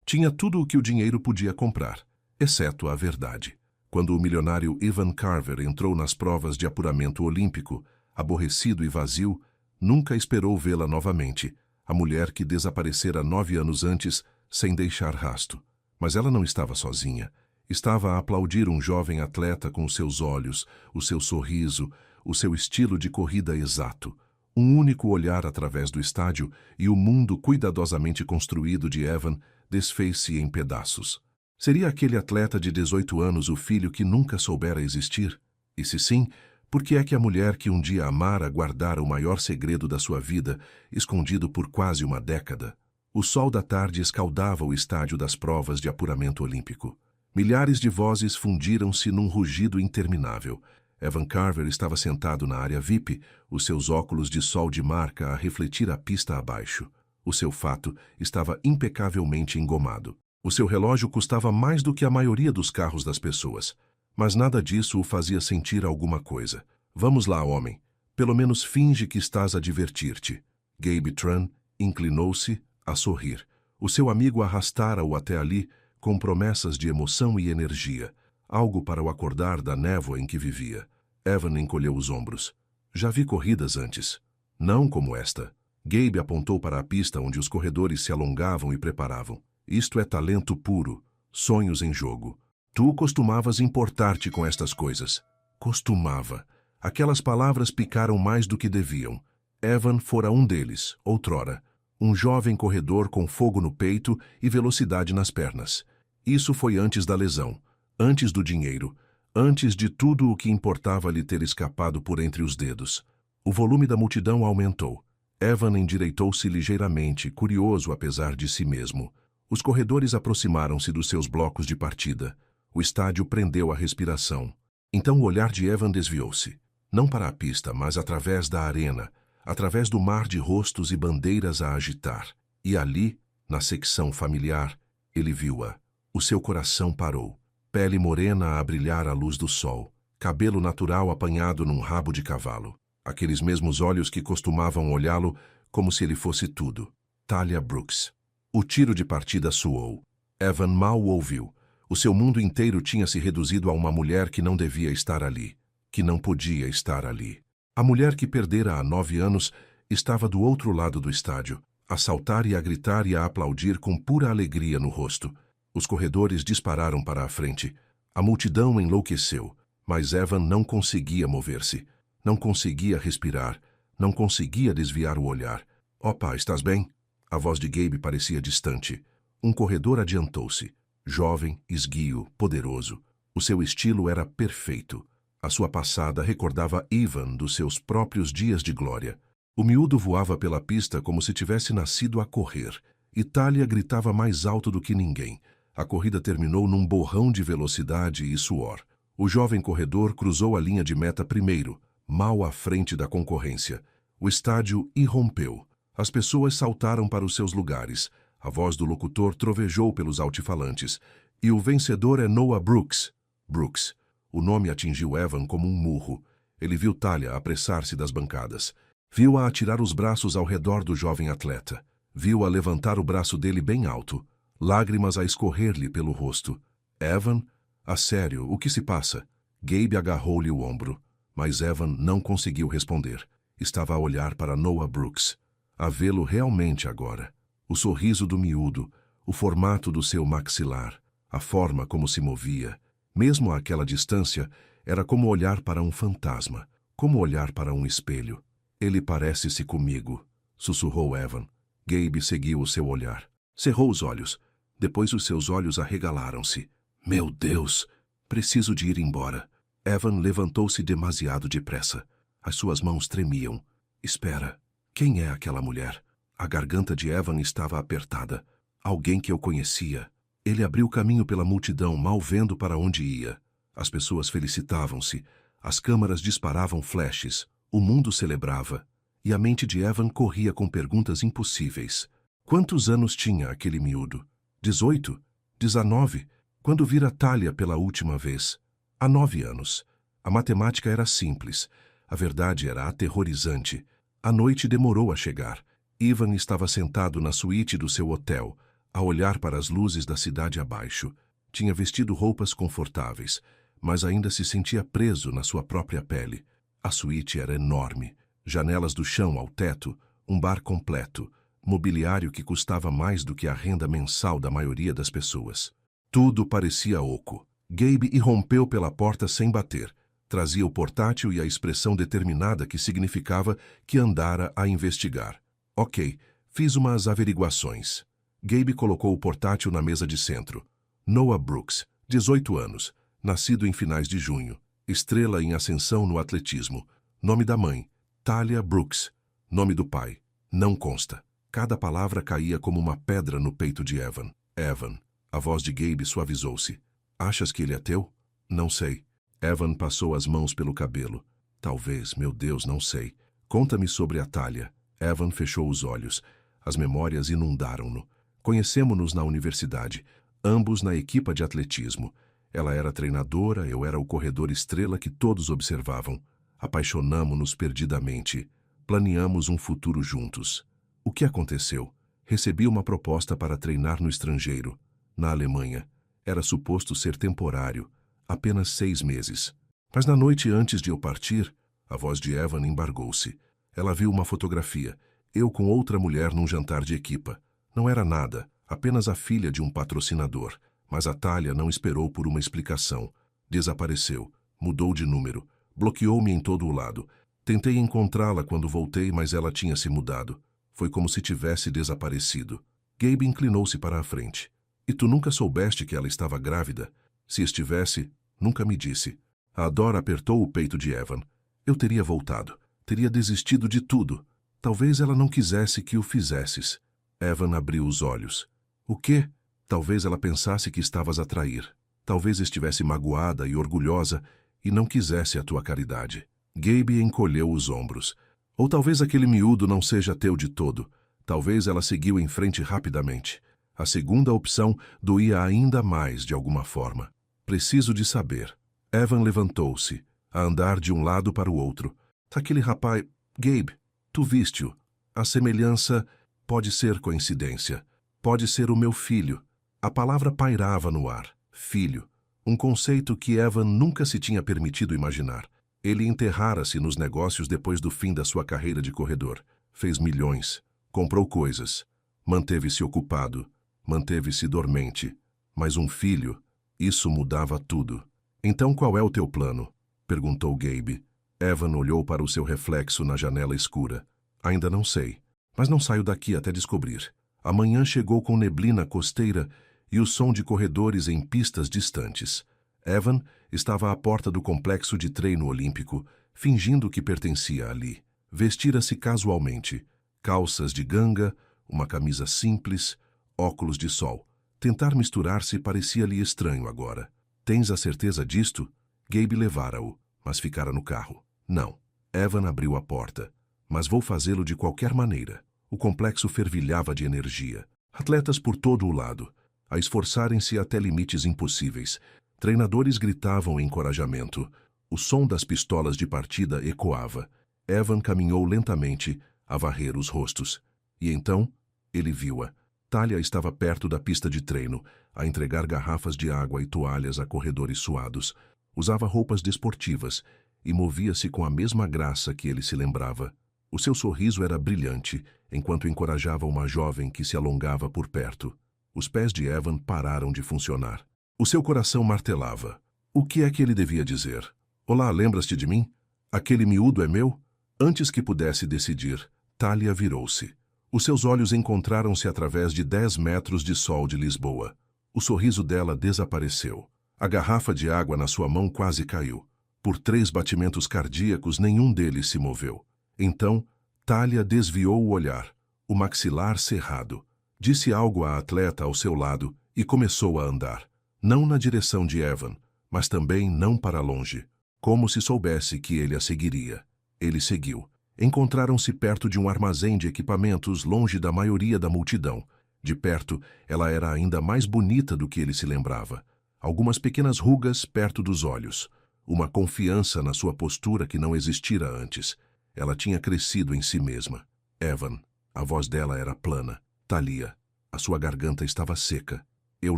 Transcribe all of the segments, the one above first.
Tinha tudo o que o dinheiro podia comprar, exceto a verdade. Quando o milionário Evan Carver entrou nas provas de apuramento olímpico, aborrecido e vazio, nunca esperou vê-la novamente, a mulher que desaparecera 9 anos antes, sem deixar rasto. Mas ela não estava sozinha. Estava a aplaudir um jovem atleta com os seus olhos, o seu sorriso, o seu estilo de corrida exato. Um único olhar através do estádio e o mundo cuidadosamente construído de Evan desfez-se em pedaços. Seria aquele atleta de 18 anos o filho que nunca soubera existir? E se sim, por que é que a mulher que um dia amara guardara o maior segredo da sua vida, escondido por quase uma década? O sol da tarde escaldava o estádio das provas de apuramento olímpico. Milhares de vozes fundiram-se num rugido interminável. Evan Carver estava sentado na área VIP, os seus óculos de sol de marca a refletir a pista abaixo. O seu fato estava impecavelmente engomado. O seu relógio custava mais do que a maioria dos carros das pessoas. Mas nada disso o fazia sentir alguma coisa. Vamos lá, homem. Pelo menos finge que estás a divertir-te. Gabe Tran inclinou-se a sorrir. O seu amigo arrastara-o até ali, com promessas de emoção e energia, algo para o acordar da névoa em que vivia. Evan encolheu os ombros. Já vi corridas antes. Não como esta. Gabe apontou para a pista onde os corredores se alongavam e preparavam. Isto é talento puro, sonhos em jogo. Tu costumavas importar-te com estas coisas. Costumava. Aquelas palavras picaram mais do que deviam. Evan fora um deles, outrora. Um jovem corredor com fogo no peito e velocidade nas pernas. Isso foi antes da lesão, antes do dinheiro, antes de tudo o que importava lhe ter escapado por entre os dedos. O volume da multidão aumentou. Evan endireitou-se ligeiramente, curioso apesar de si mesmo. Os corredores aproximaram-se dos seus blocos de partida. O estádio prendeu a respiração. Então o olhar de Evan desviou-se. Não para a pista, mas através da arena, através do mar de rostos e bandeiras a agitar. E ali, na secção familiar, ele viu-a. O seu coração parou. Pele morena a brilhar à luz do sol. Cabelo natural apanhado num rabo de cavalo. Aqueles mesmos olhos que costumavam olhá-lo como se ele fosse tudo. Talia Brooks. O tiro de partida soou. Evan mal o ouviu. O seu mundo inteiro tinha se reduzido a uma mulher que não devia estar ali, que não podia estar ali. A mulher que perdera há 9 anos estava do outro lado do estádio, a saltar e a gritar e a aplaudir com pura alegria no rosto. Os corredores dispararam para a frente. A multidão enlouqueceu, mas Evan não conseguia mover-se. Não conseguia respirar. Não conseguia desviar o olhar. Opa, estás bem? A voz de Gabe parecia distante. Um corredor adiantou-se. Jovem, esguio, poderoso. O seu estilo era perfeito. A sua passada recordava Evan dos seus próprios dias de glória. O miúdo voava pela pista como se tivesse nascido a correr. E Talia gritava mais alto do que ninguém. A corrida terminou num borrão de velocidade e suor. O jovem corredor cruzou a linha de meta primeiro, mal à frente da concorrência. O estádio irrompeu. As pessoas saltaram para os seus lugares. A voz do locutor trovejou pelos altifalantes. E o vencedor é Noah Brooks. Brooks. O nome atingiu Evan como um murro. Ele viu Talia apressar-se das bancadas. Viu-a atirar os braços ao redor do jovem atleta. Viu-a levantar o braço dele bem alto. Lágrimas a escorrer-lhe pelo rosto. Evan? A sério, o que se passa? Gabe agarrou-lhe o ombro. Mas Evan não conseguiu responder. Estava a olhar para Noah Brooks. A vê-lo realmente agora. O sorriso do miúdo, o formato do seu maxilar, a forma como se movia. Mesmo àquela distância, era como olhar para um fantasma, como olhar para um espelho. Ele parece-se comigo, sussurrou Evan. Gabe seguiu o seu olhar. Cerrou os olhos. Depois os seus olhos arregalaram-se. Meu Deus! Preciso de ir embora. Evan levantou-se demasiado depressa. As suas mãos tremiam. Espera. Quem é aquela mulher? A garganta de Evan estava apertada. Alguém que eu conhecia. Ele abriu caminho pela multidão, mal vendo para onde ia. As pessoas felicitavam-se. As câmaras disparavam flashes. O mundo celebrava. E a mente de Evan corria com perguntas impossíveis. Quantos anos tinha aquele miúdo? 18? 19? Quando vira Talia pela última vez? Há 9 anos. A matemática era simples. A verdade era aterrorizante. A noite demorou a chegar. Evan estava sentado na suíte do seu hotel, a olhar para as luzes da cidade abaixo. Tinha vestido roupas confortáveis, mas ainda se sentia preso na sua própria pele. A suíte era enorme, janelas do chão ao teto, um bar completo, mobiliário que custava mais do que a renda mensal da maioria das pessoas. Tudo parecia oco. Gabe irrompeu pela porta sem bater. Trazia o portátil e a expressão determinada que significava que andara a investigar. Ok, fiz umas averiguações. Gabe colocou o portátil na mesa de centro. Noah Brooks, 18 anos, nascido em finais de junho, estrela em ascensão no atletismo. Nome da mãe, Talia Brooks. Nome do pai, não consta. Cada palavra caía como uma pedra no peito de Evan. Evan. A voz de Gabe suavizou-se. Achas que ele é teu? Não sei. Evan passou as mãos pelo cabelo. Talvez, meu Deus, não sei. Conta-me sobre a Talia. Evan fechou os olhos. As memórias inundaram-no. Conhecemo-nos na universidade, ambos na equipa de atletismo. Ela era treinadora, eu era o corredor estrela que todos observavam. Apaixonamo-nos perdidamente. Planeamos um futuro juntos. O que aconteceu? Recebi uma proposta para treinar no estrangeiro, na Alemanha. Era suposto ser temporário, apenas 6 meses. Mas na noite antes de eu partir, a voz de Evan embargou-se. Ela viu uma fotografia, eu com outra mulher num jantar de equipa. Não era nada, apenas a filha de um patrocinador. Mas a Talia não esperou por uma explicação. Desapareceu, mudou de número, bloqueou-me em todo o lado. Tentei encontrá-la quando voltei, mas ela tinha se mudado. Foi como se tivesse desaparecido. Gabe inclinou-se para a frente. E tu nunca soubeste que ela estava grávida? Se estivesse, nunca me disse. A Dora apertou o peito de Evan. Eu teria voltado. Teria desistido de tudo. Talvez ela não quisesse que o fizesses. Evan abriu os olhos. O quê? Talvez ela pensasse que estavas a trair. Talvez estivesse magoada e orgulhosa e não quisesse a tua caridade. Gabe encolheu os ombros. Ou talvez aquele miúdo não seja teu de todo. Talvez ela seguiu em frente rapidamente. A segunda opção doía ainda mais de alguma forma. Preciso de saber. Evan levantou-se, a andar de um lado para o outro. Aquele rapaz... Gabe, tu viste-o. A semelhança pode ser coincidência. Pode ser o meu filho. A palavra pairava no ar. Filho. Um conceito que Evan nunca se tinha permitido imaginar. Ele enterrara-se nos negócios depois do fim da sua carreira de corredor. Fez milhões. Comprou coisas. Manteve-se ocupado. Manteve-se dormente. Mas um filho, isso mudava tudo. Então qual é o teu plano? Perguntou Gabe. Evan olhou para o seu reflexo na janela escura. Ainda não sei. Mas não saio daqui até descobrir. A manhã chegou com neblina costeira e o som de corredores em pistas distantes. Evan estava à porta do complexo de treino olímpico, fingindo que pertencia ali. Vestira-se casualmente. Calças de ganga, uma camisa simples, óculos de sol. Tentar misturar-se parecia-lhe estranho agora. Tens a certeza disto? Gabe levara-o, mas ficara no carro. Não. Evan abriu a porta. Mas vou fazê-lo de qualquer maneira. O complexo fervilhava de energia. Atletas por todo o lado, a esforçarem-se até limites impossíveis. Treinadores gritavam encorajamento. O som das pistolas de partida ecoava. Evan caminhou lentamente a varrer os rostos. E então, ele viu-a. Talia estava perto da pista de treino, a entregar garrafas de água e toalhas a corredores suados. Usava roupas desportivas e movia-se com a mesma graça que ele se lembrava. O seu sorriso era brilhante, enquanto encorajava uma jovem que se alongava por perto. Os pés de Evan pararam de funcionar. O seu coração martelava. O que é que ele devia dizer? Olá, lembras-te de mim? Aquele miúdo é meu? Antes que pudesse decidir, Talia virou-se. Os seus olhos encontraram-se através de 10 metros de sol de Lisboa. O sorriso dela desapareceu. A garrafa de água na sua mão quase caiu. Por 3 batimentos cardíacos, nenhum deles se moveu. Então, Talia desviou o olhar, o maxilar cerrado. Disse algo à atleta ao seu lado e começou a andar. Não na direção de Evan, mas também não para longe, como se soubesse que ele a seguiria. Ele seguiu. Encontraram-se perto de um armazém de equipamentos longe da maioria da multidão. De perto, ela era ainda mais bonita do que ele se lembrava. Algumas pequenas rugas perto dos olhos. Uma confiança na sua postura que não existira antes. Ela tinha crescido em si mesma. Evan. A voz dela era plana. Talia. A sua garganta estava seca. Eu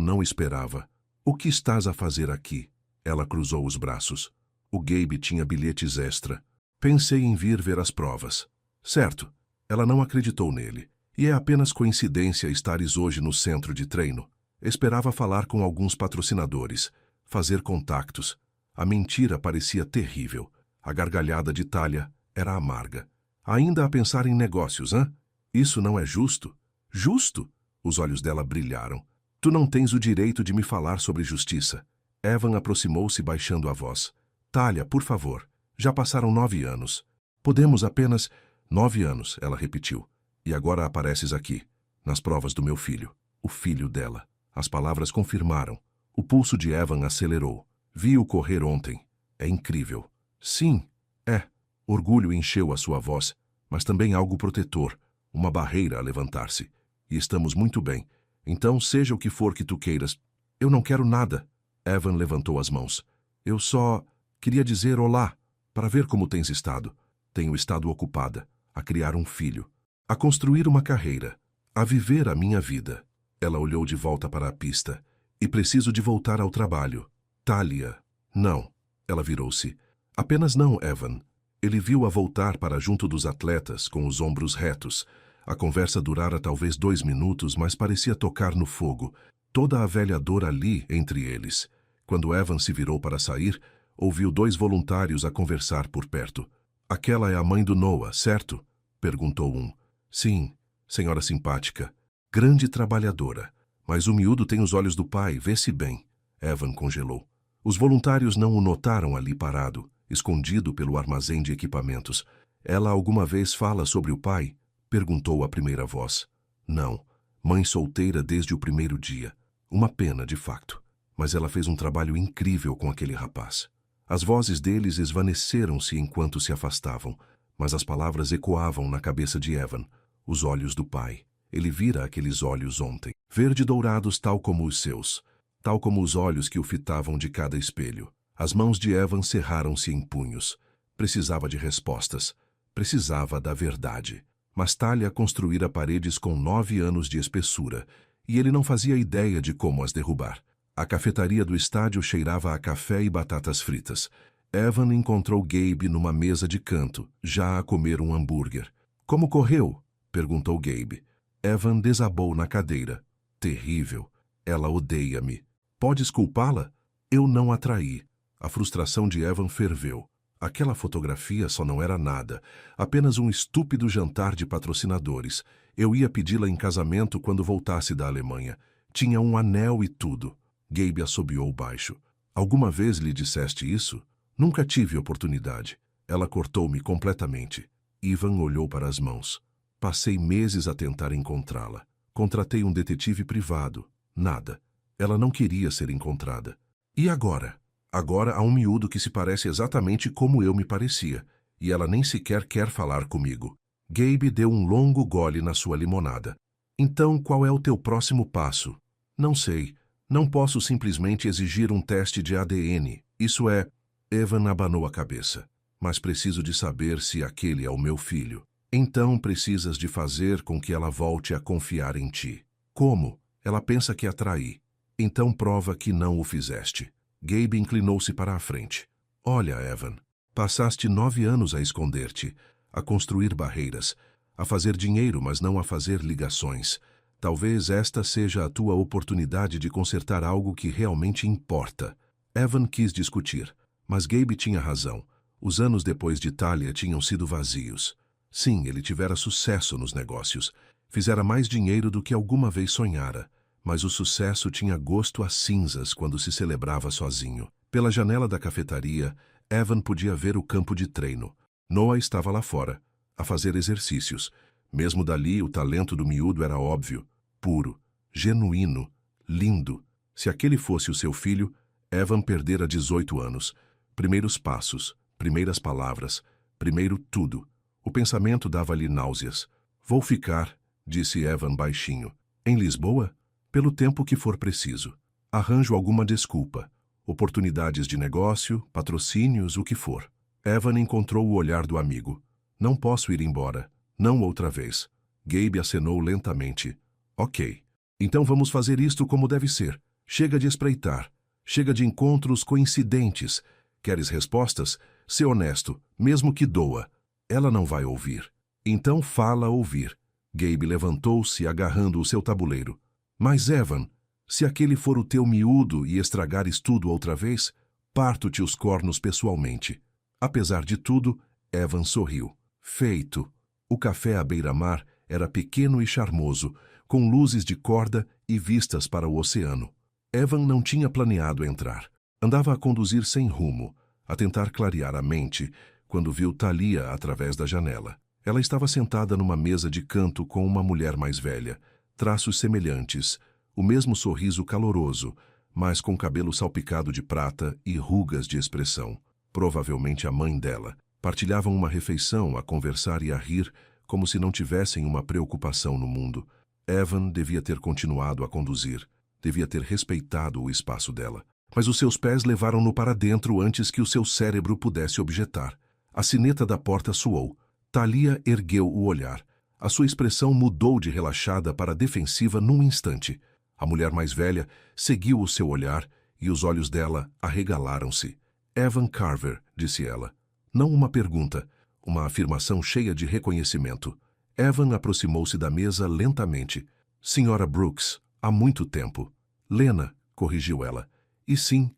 não esperava. O que estás a fazer aqui? Ela cruzou os braços. O Gabe tinha bilhetes extra. Pensei em vir ver as provas. Certo. Ela não acreditou nele. E é apenas coincidência estares hoje no centro de treino. Esperava falar com alguns patrocinadores, fazer contactos. A mentira parecia terrível. A gargalhada de Talia era amarga. Ainda a pensar em negócios, hã? Isso não é justo? Justo? Os olhos dela brilharam. Tu não tens o direito de me falar sobre justiça. Evan aproximou-se baixando a voz. Talia, por favor. Já passaram 9 anos. Podemos apenas... 9 anos, ela repetiu. E agora apareces aqui, nas provas do meu filho. O filho dela. As palavras confirmaram. O pulso de Evan acelerou. Vi-o correr ontem. É incrível. Sim, é. Orgulho encheu a sua voz, mas também algo protetor, uma barreira a levantar-se. E estamos muito bem. Então, seja o que for que tu queiras. Eu não quero nada. Evan levantou as mãos. Eu só queria dizer olá, para ver como tens estado. Tenho estado ocupada, a criar um filho, a construir uma carreira, a viver a minha vida. Ela olhou de volta para a pista. E preciso de voltar ao trabalho. Talia. Não. Ela virou-se. Apenas não, Evan. Ele viu-a voltar para junto dos atletas, com os ombros retos. A conversa durara talvez 2 minutos, mas parecia tocar no fogo. Toda a velha dor ali entre eles. Quando Evan se virou para sair, ouviu 2 voluntários a conversar por perto. Aquela é a mãe do Noah, certo? Perguntou um. Sim, senhora simpática. Grande trabalhadora. Mas o miúdo tem os olhos do pai, vê-se bem. Evan congelou. Os voluntários não o notaram ali parado, escondido pelo armazém de equipamentos. Ela alguma vez fala sobre o pai? Perguntou a primeira voz. Não. Mãe solteira desde o primeiro dia. Uma pena, de facto. Mas ela fez um trabalho incrível com aquele rapaz. As vozes deles esvaneceram-se enquanto se afastavam, mas as palavras ecoavam na cabeça de Evan. Os olhos do pai. Ele vira aqueles olhos ontem. Verde-dourados tal como os seus. Tal como os olhos que o fitavam de cada espelho. As mãos de Evan cerraram-se em punhos. Precisava de respostas. Precisava da verdade. Mas Talia construíra paredes com 9 anos de espessura, e ele não fazia ideia de como as derrubar. A cafetaria do estádio cheirava a café e batatas fritas. Evan encontrou Gabe numa mesa de canto, já a comer um hambúrguer. Como correu? Perguntou Gabe. Evan desabou na cadeira. Terrível. Ela odeia-me. Podes culpá-la? Eu não a traí. A frustração de Evan ferveu. Aquela fotografia só não era nada, apenas um estúpido jantar de patrocinadores. Eu ia pedi-la em casamento quando voltasse da Alemanha. Tinha um anel e tudo. Gabe assobiou baixo. Alguma vez lhe disseste isso? Nunca tive oportunidade. Ela cortou-me completamente. Ivan olhou para as mãos. Passei meses a tentar encontrá-la. Contratei um detetive privado. Nada. Ela não queria ser encontrada. E agora? Agora há um miúdo que se parece exatamente como eu me parecia, e ela nem sequer quer falar comigo. Gabe deu um longo gole na sua limonada. Então, qual é o teu próximo passo? Não sei. Não posso simplesmente exigir um teste de ADN. Isso é... Evan abanou a cabeça. Mas preciso de saber se aquele é o meu filho. Então precisas de fazer com que ela volte a confiar em ti. Como? Ela pensa que a traí. Então prova que não o fizeste. Gabe inclinou-se para a frente. Olha, Evan, passaste 9 anos a esconder-te, a construir barreiras, a fazer dinheiro, mas não a fazer ligações. Talvez esta seja a tua oportunidade de consertar algo que realmente importa. Evan quis discutir, mas Gabe tinha razão. Os anos depois de Talia tinham sido vazios. Sim, ele tivera sucesso nos negócios. Fizera mais dinheiro do que alguma vez sonhara. Mas o sucesso tinha gosto a cinzas quando se celebrava sozinho. Pela janela da cafetaria, Evan podia ver o campo de treino. Noah estava lá fora, a fazer exercícios. Mesmo dali, o talento do miúdo era óbvio, puro, genuíno, lindo. Se aquele fosse o seu filho, Evan perdera 18 anos. Primeiros passos, primeiras palavras, primeiro tudo. O pensamento dava-lhe náuseas. Vou ficar, disse Evan baixinho. Em Lisboa? Pelo tempo que for preciso. Arranjo alguma desculpa. Oportunidades de negócio, patrocínios, o que for. Evan encontrou o olhar do amigo. Não posso ir embora. Não outra vez. Gabe acenou lentamente. Ok. Então vamos fazer isto como deve ser. Chega de espreitar. Chega de encontros coincidentes. Queres respostas? Sê honesto, mesmo que doa. Ela não vai ouvir. Então fala a ouvir. Gabe levantou-se, agarrando o seu tabuleiro. Mas, Evan, se aquele for o teu miúdo e estragares tudo outra vez, parto-te os cornos pessoalmente. Apesar de tudo, Evan sorriu. Feito. O café à beira-mar era pequeno e charmoso, com luzes de corda e vistas para o oceano. Evan não tinha planeado entrar. Andava a conduzir sem rumo, a tentar clarear a mente, quando viu Thalia através da janela. Ela estava sentada numa mesa de canto com uma mulher mais velha, traços semelhantes, o mesmo sorriso caloroso, mas com cabelo salpicado de prata e rugas de expressão. Provavelmente a mãe dela. Partilhavam uma refeição, a conversar e a rir, como se não tivessem uma preocupação no mundo. Evan devia ter continuado a conduzir. Devia ter respeitado o espaço dela. Mas os seus pés levaram-no para dentro antes que o seu cérebro pudesse objetar. A sineta da porta soou. Thalia ergueu o olhar. A sua expressão mudou de relaxada para defensiva num instante. A mulher mais velha seguiu o seu olhar e os olhos dela arregalaram-se. Evan Carver, disse ela. Não uma pergunta, uma afirmação cheia de reconhecimento. Evan aproximou-se da mesa lentamente. Senhora Brooks, há muito tempo. Lena, corrigiu ela. E sim,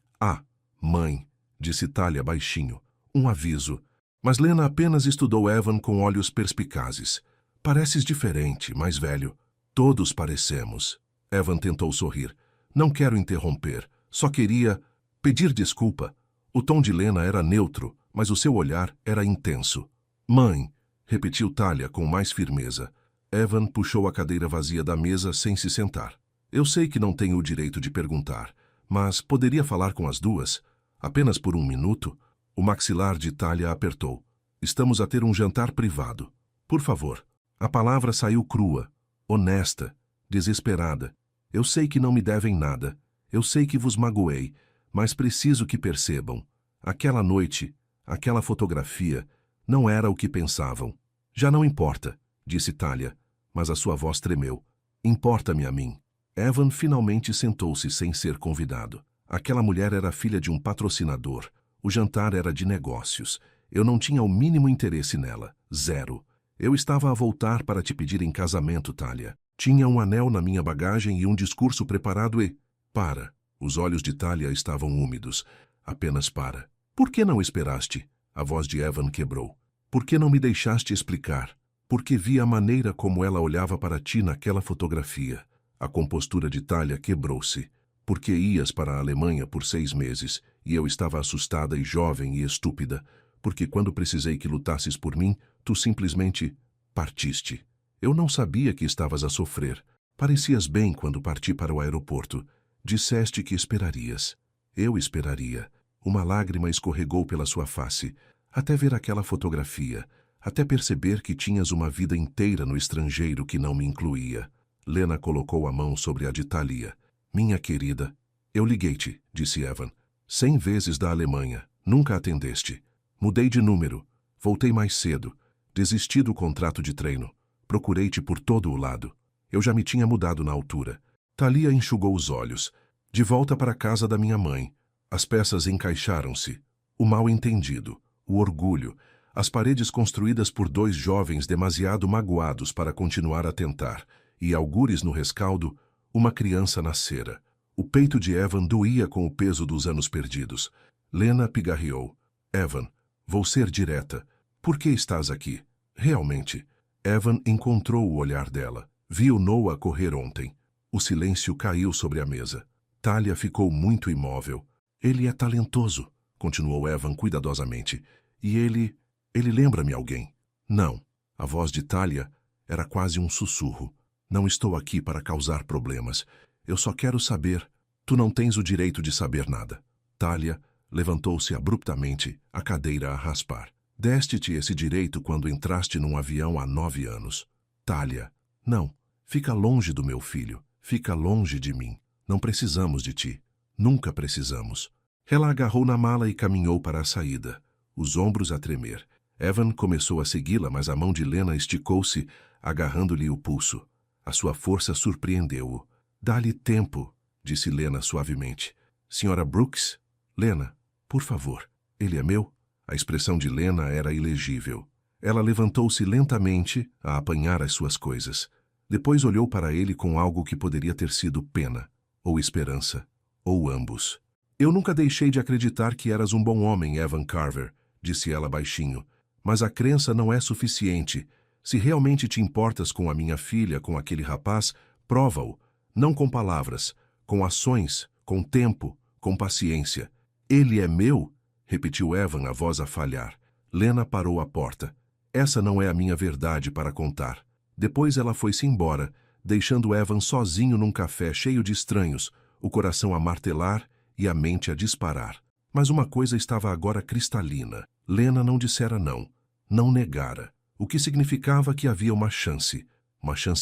mãe, disse Thalia baixinho. Um aviso. Mas Lena apenas estudou Evan com olhos perspicazes. Pareces diferente, mais velho. Todos parecemos. Evan tentou sorrir. Não quero interromper. Só queria pedir desculpa. O tom de Lena era neutro, mas o seu olhar era intenso. Mãe, repetiu Thalia com mais firmeza. Evan puxou a cadeira vazia da mesa sem se sentar. Eu sei que não tenho o direito de perguntar, mas poderia falar com as duas? Apenas por um minuto? O maxilar de Thalia apertou. Estamos a ter um jantar privado. Por favor. A palavra saiu crua, honesta, desesperada. Eu sei que não me devem nada. Eu sei que vos magoei, mas preciso que percebam. Aquela noite, aquela fotografia, não era o que pensavam. Já não importa, disse Thalia, mas a sua voz tremeu. Importa-me a mim. Evan finalmente sentou-se sem ser convidado. Aquela mulher era filha de um patrocinador. O jantar era de negócios. Eu não tinha o mínimo interesse nela. Zero. Eu estava a voltar para te pedir em casamento, Thalia. Tinha um anel na minha bagagem e um discurso preparado e... Para. Os olhos de Thalia estavam úmidos. Apenas para. Por que não esperaste? A voz de Evan quebrou. Por que não me deixaste explicar? Porque vi a maneira como ela olhava para ti naquela fotografia. A compostura de Thalia quebrou-se. Porque ias para a Alemanha por 6 meses, e eu estava assustada e jovem e estúpida, porque quando precisei que lutasses por mim, tu simplesmente partiste. Eu não sabia que estavas a sofrer. Parecias bem quando parti para o aeroporto. Disseste que esperarias. Eu esperaria. Uma lágrima escorregou pela sua face, até ver aquela fotografia, até perceber que tinhas uma vida inteira no estrangeiro que não me incluía. Lena colocou a mão sobre a de Thalia. Minha querida, eu liguei-te, disse Evan. 100 vezes da Alemanha. Nunca atendeste. Mudei de número. Voltei mais cedo. Desisti do contrato de treino. Procurei-te por todo o lado. Eu já me tinha mudado na altura. Thalia enxugou os olhos. De volta para a casa da minha mãe. As peças encaixaram-se. O mal-entendido, o orgulho, as paredes construídas por 2 jovens demasiado magoados para continuar a tentar, e algures no rescaldo, uma criança nascera. O peito de Evan doía com o peso dos anos perdidos. Lena pigarreou. Evan, vou ser direta. Por que estás aqui? Realmente. Evan encontrou o olhar dela. Viu Noah correr ontem. O silêncio caiu sobre a mesa. Thalia ficou muito imóvel. Ele é talentoso, continuou Evan cuidadosamente. E ele lembra-me alguém. Não. A voz de Thalia era quase um sussurro. Não estou aqui para causar problemas. Eu só quero saber. Tu não tens o direito de saber nada. Thalia levantou-se abruptamente, a cadeira a raspar. Deste-te esse direito quando entraste num avião há 9 anos. Thalia, não. Fica longe do meu filho. Fica longe de mim. Não precisamos de ti. Nunca precisamos. Ela agarrou na mala e caminhou para a saída, os ombros a tremer. Evan começou a segui-la, mas a mão de Lena esticou-se, agarrando-lhe o pulso. A sua força surpreendeu-o. Dá-lhe tempo, disse Lena suavemente. Senhora Brooks? Lena, por favor. Ele é meu? A expressão de Lena era ilegível. Ela levantou-se lentamente a apanhar as suas coisas. Depois olhou para ele com algo que poderia ter sido pena, ou esperança, ou ambos. Eu nunca deixei de acreditar que eras um bom homem, Evan Carver, disse ela baixinho. Mas a crença não é suficiente. Se realmente te importas com a minha filha, com aquele rapaz, prova-o. Não com palavras, com ações, com tempo, com paciência. Ele é meu? Repetiu Evan, a voz a falhar. Lena parou à porta. Essa não é a minha verdade para contar. Depois ela foi-se embora, deixando Evan sozinho num café cheio de estranhos, o coração a martelar e a mente a disparar. Mas uma coisa estava agora cristalina. Lena não dissera não. Não negara. O que significava que havia uma chance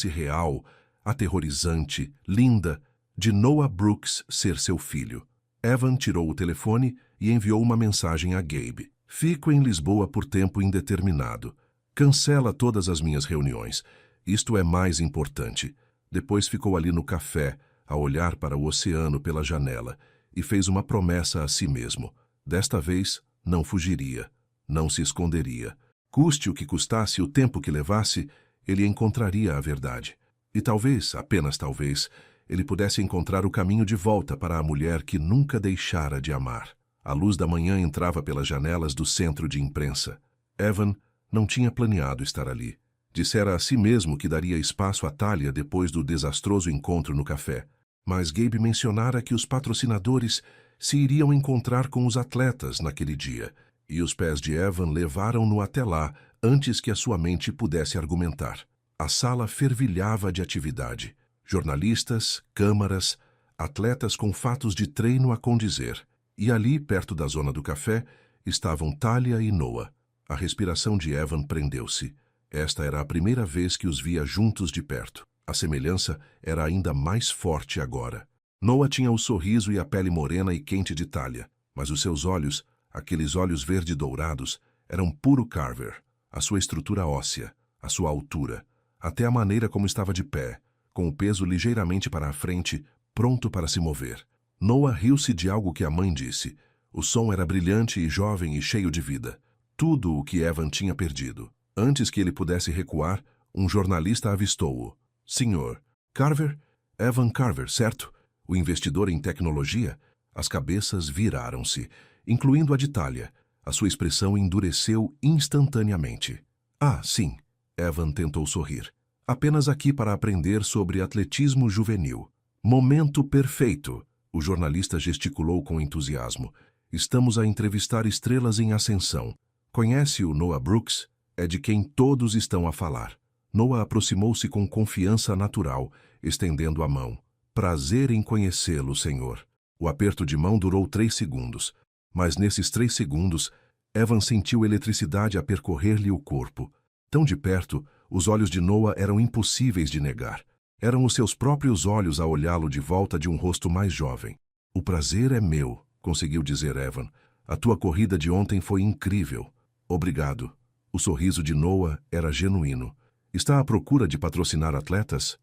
real, aterrorizante, linda, de Noah Brooks ser seu filho. Evan tirou o telefone e enviou uma mensagem a Gabe. Fico em Lisboa por tempo indeterminado. Cancela todas as minhas reuniões. Isto é mais importante. Depois ficou ali no café, a olhar para o oceano pela janela, e fez uma promessa a si mesmo. Desta vez, não fugiria, não se esconderia. Custe o que custasse, o tempo que levasse, ele encontraria a verdade. E talvez, apenas talvez, ele pudesse encontrar o caminho de volta para a mulher que nunca deixara de amar. A luz da manhã entrava pelas janelas do centro de imprensa. Evan não tinha planeado estar ali. Dissera a si mesmo que daria espaço a Talia depois do desastroso encontro no café. Mas Gabe mencionara que os patrocinadores se iriam encontrar com os atletas naquele dia, e os pés de Evan levaram-no até lá antes que a sua mente pudesse argumentar. A sala fervilhava de atividade. Jornalistas, câmaras, atletas com fatos de treino a condizer. E ali, perto da zona do café, estavam Talia e Noah. A respiração de Evan prendeu-se. Esta era a primeira vez que os via juntos de perto. A semelhança era ainda mais forte agora. Noah tinha o sorriso e a pele morena e quente de Talia, mas os seus olhos, aqueles olhos verde-dourados, eram puro Carver. A sua estrutura óssea, a sua altura, até a maneira como estava de pé, com o peso ligeiramente para a frente, pronto para se mover. Noah riu-se de algo que a mãe disse. O som era brilhante e jovem e cheio de vida. Tudo o que Evan tinha perdido. Antes que ele pudesse recuar, um jornalista avistou-o. Senhor, Carver? Evan Carver, certo? O investidor em tecnologia? As cabeças viraram-se, incluindo a de Talia. A sua expressão endureceu instantaneamente. Ah, sim. Evan tentou sorrir. Apenas aqui para aprender sobre atletismo juvenil. Momento perfeito. O jornalista gesticulou com entusiasmo. Estamos a entrevistar estrelas em ascensão. Conhece o Noah Brooks? É de quem todos estão a falar. Noah aproximou-se com confiança natural, estendendo a mão. Prazer em conhecê-lo, senhor. O aperto de mão durou 3 segundos. Mas nesses 3 segundos, Evan sentiu eletricidade a percorrer-lhe o corpo. Tão de perto, os olhos de Noah eram impossíveis de negar. Eram os seus próprios olhos a olhá-lo de volta de um rosto mais jovem. O prazer é meu, conseguiu dizer Evan. A tua corrida de ontem foi incrível. Obrigado. O sorriso de Noah era genuíno. Está à procura de patrocinar atletas?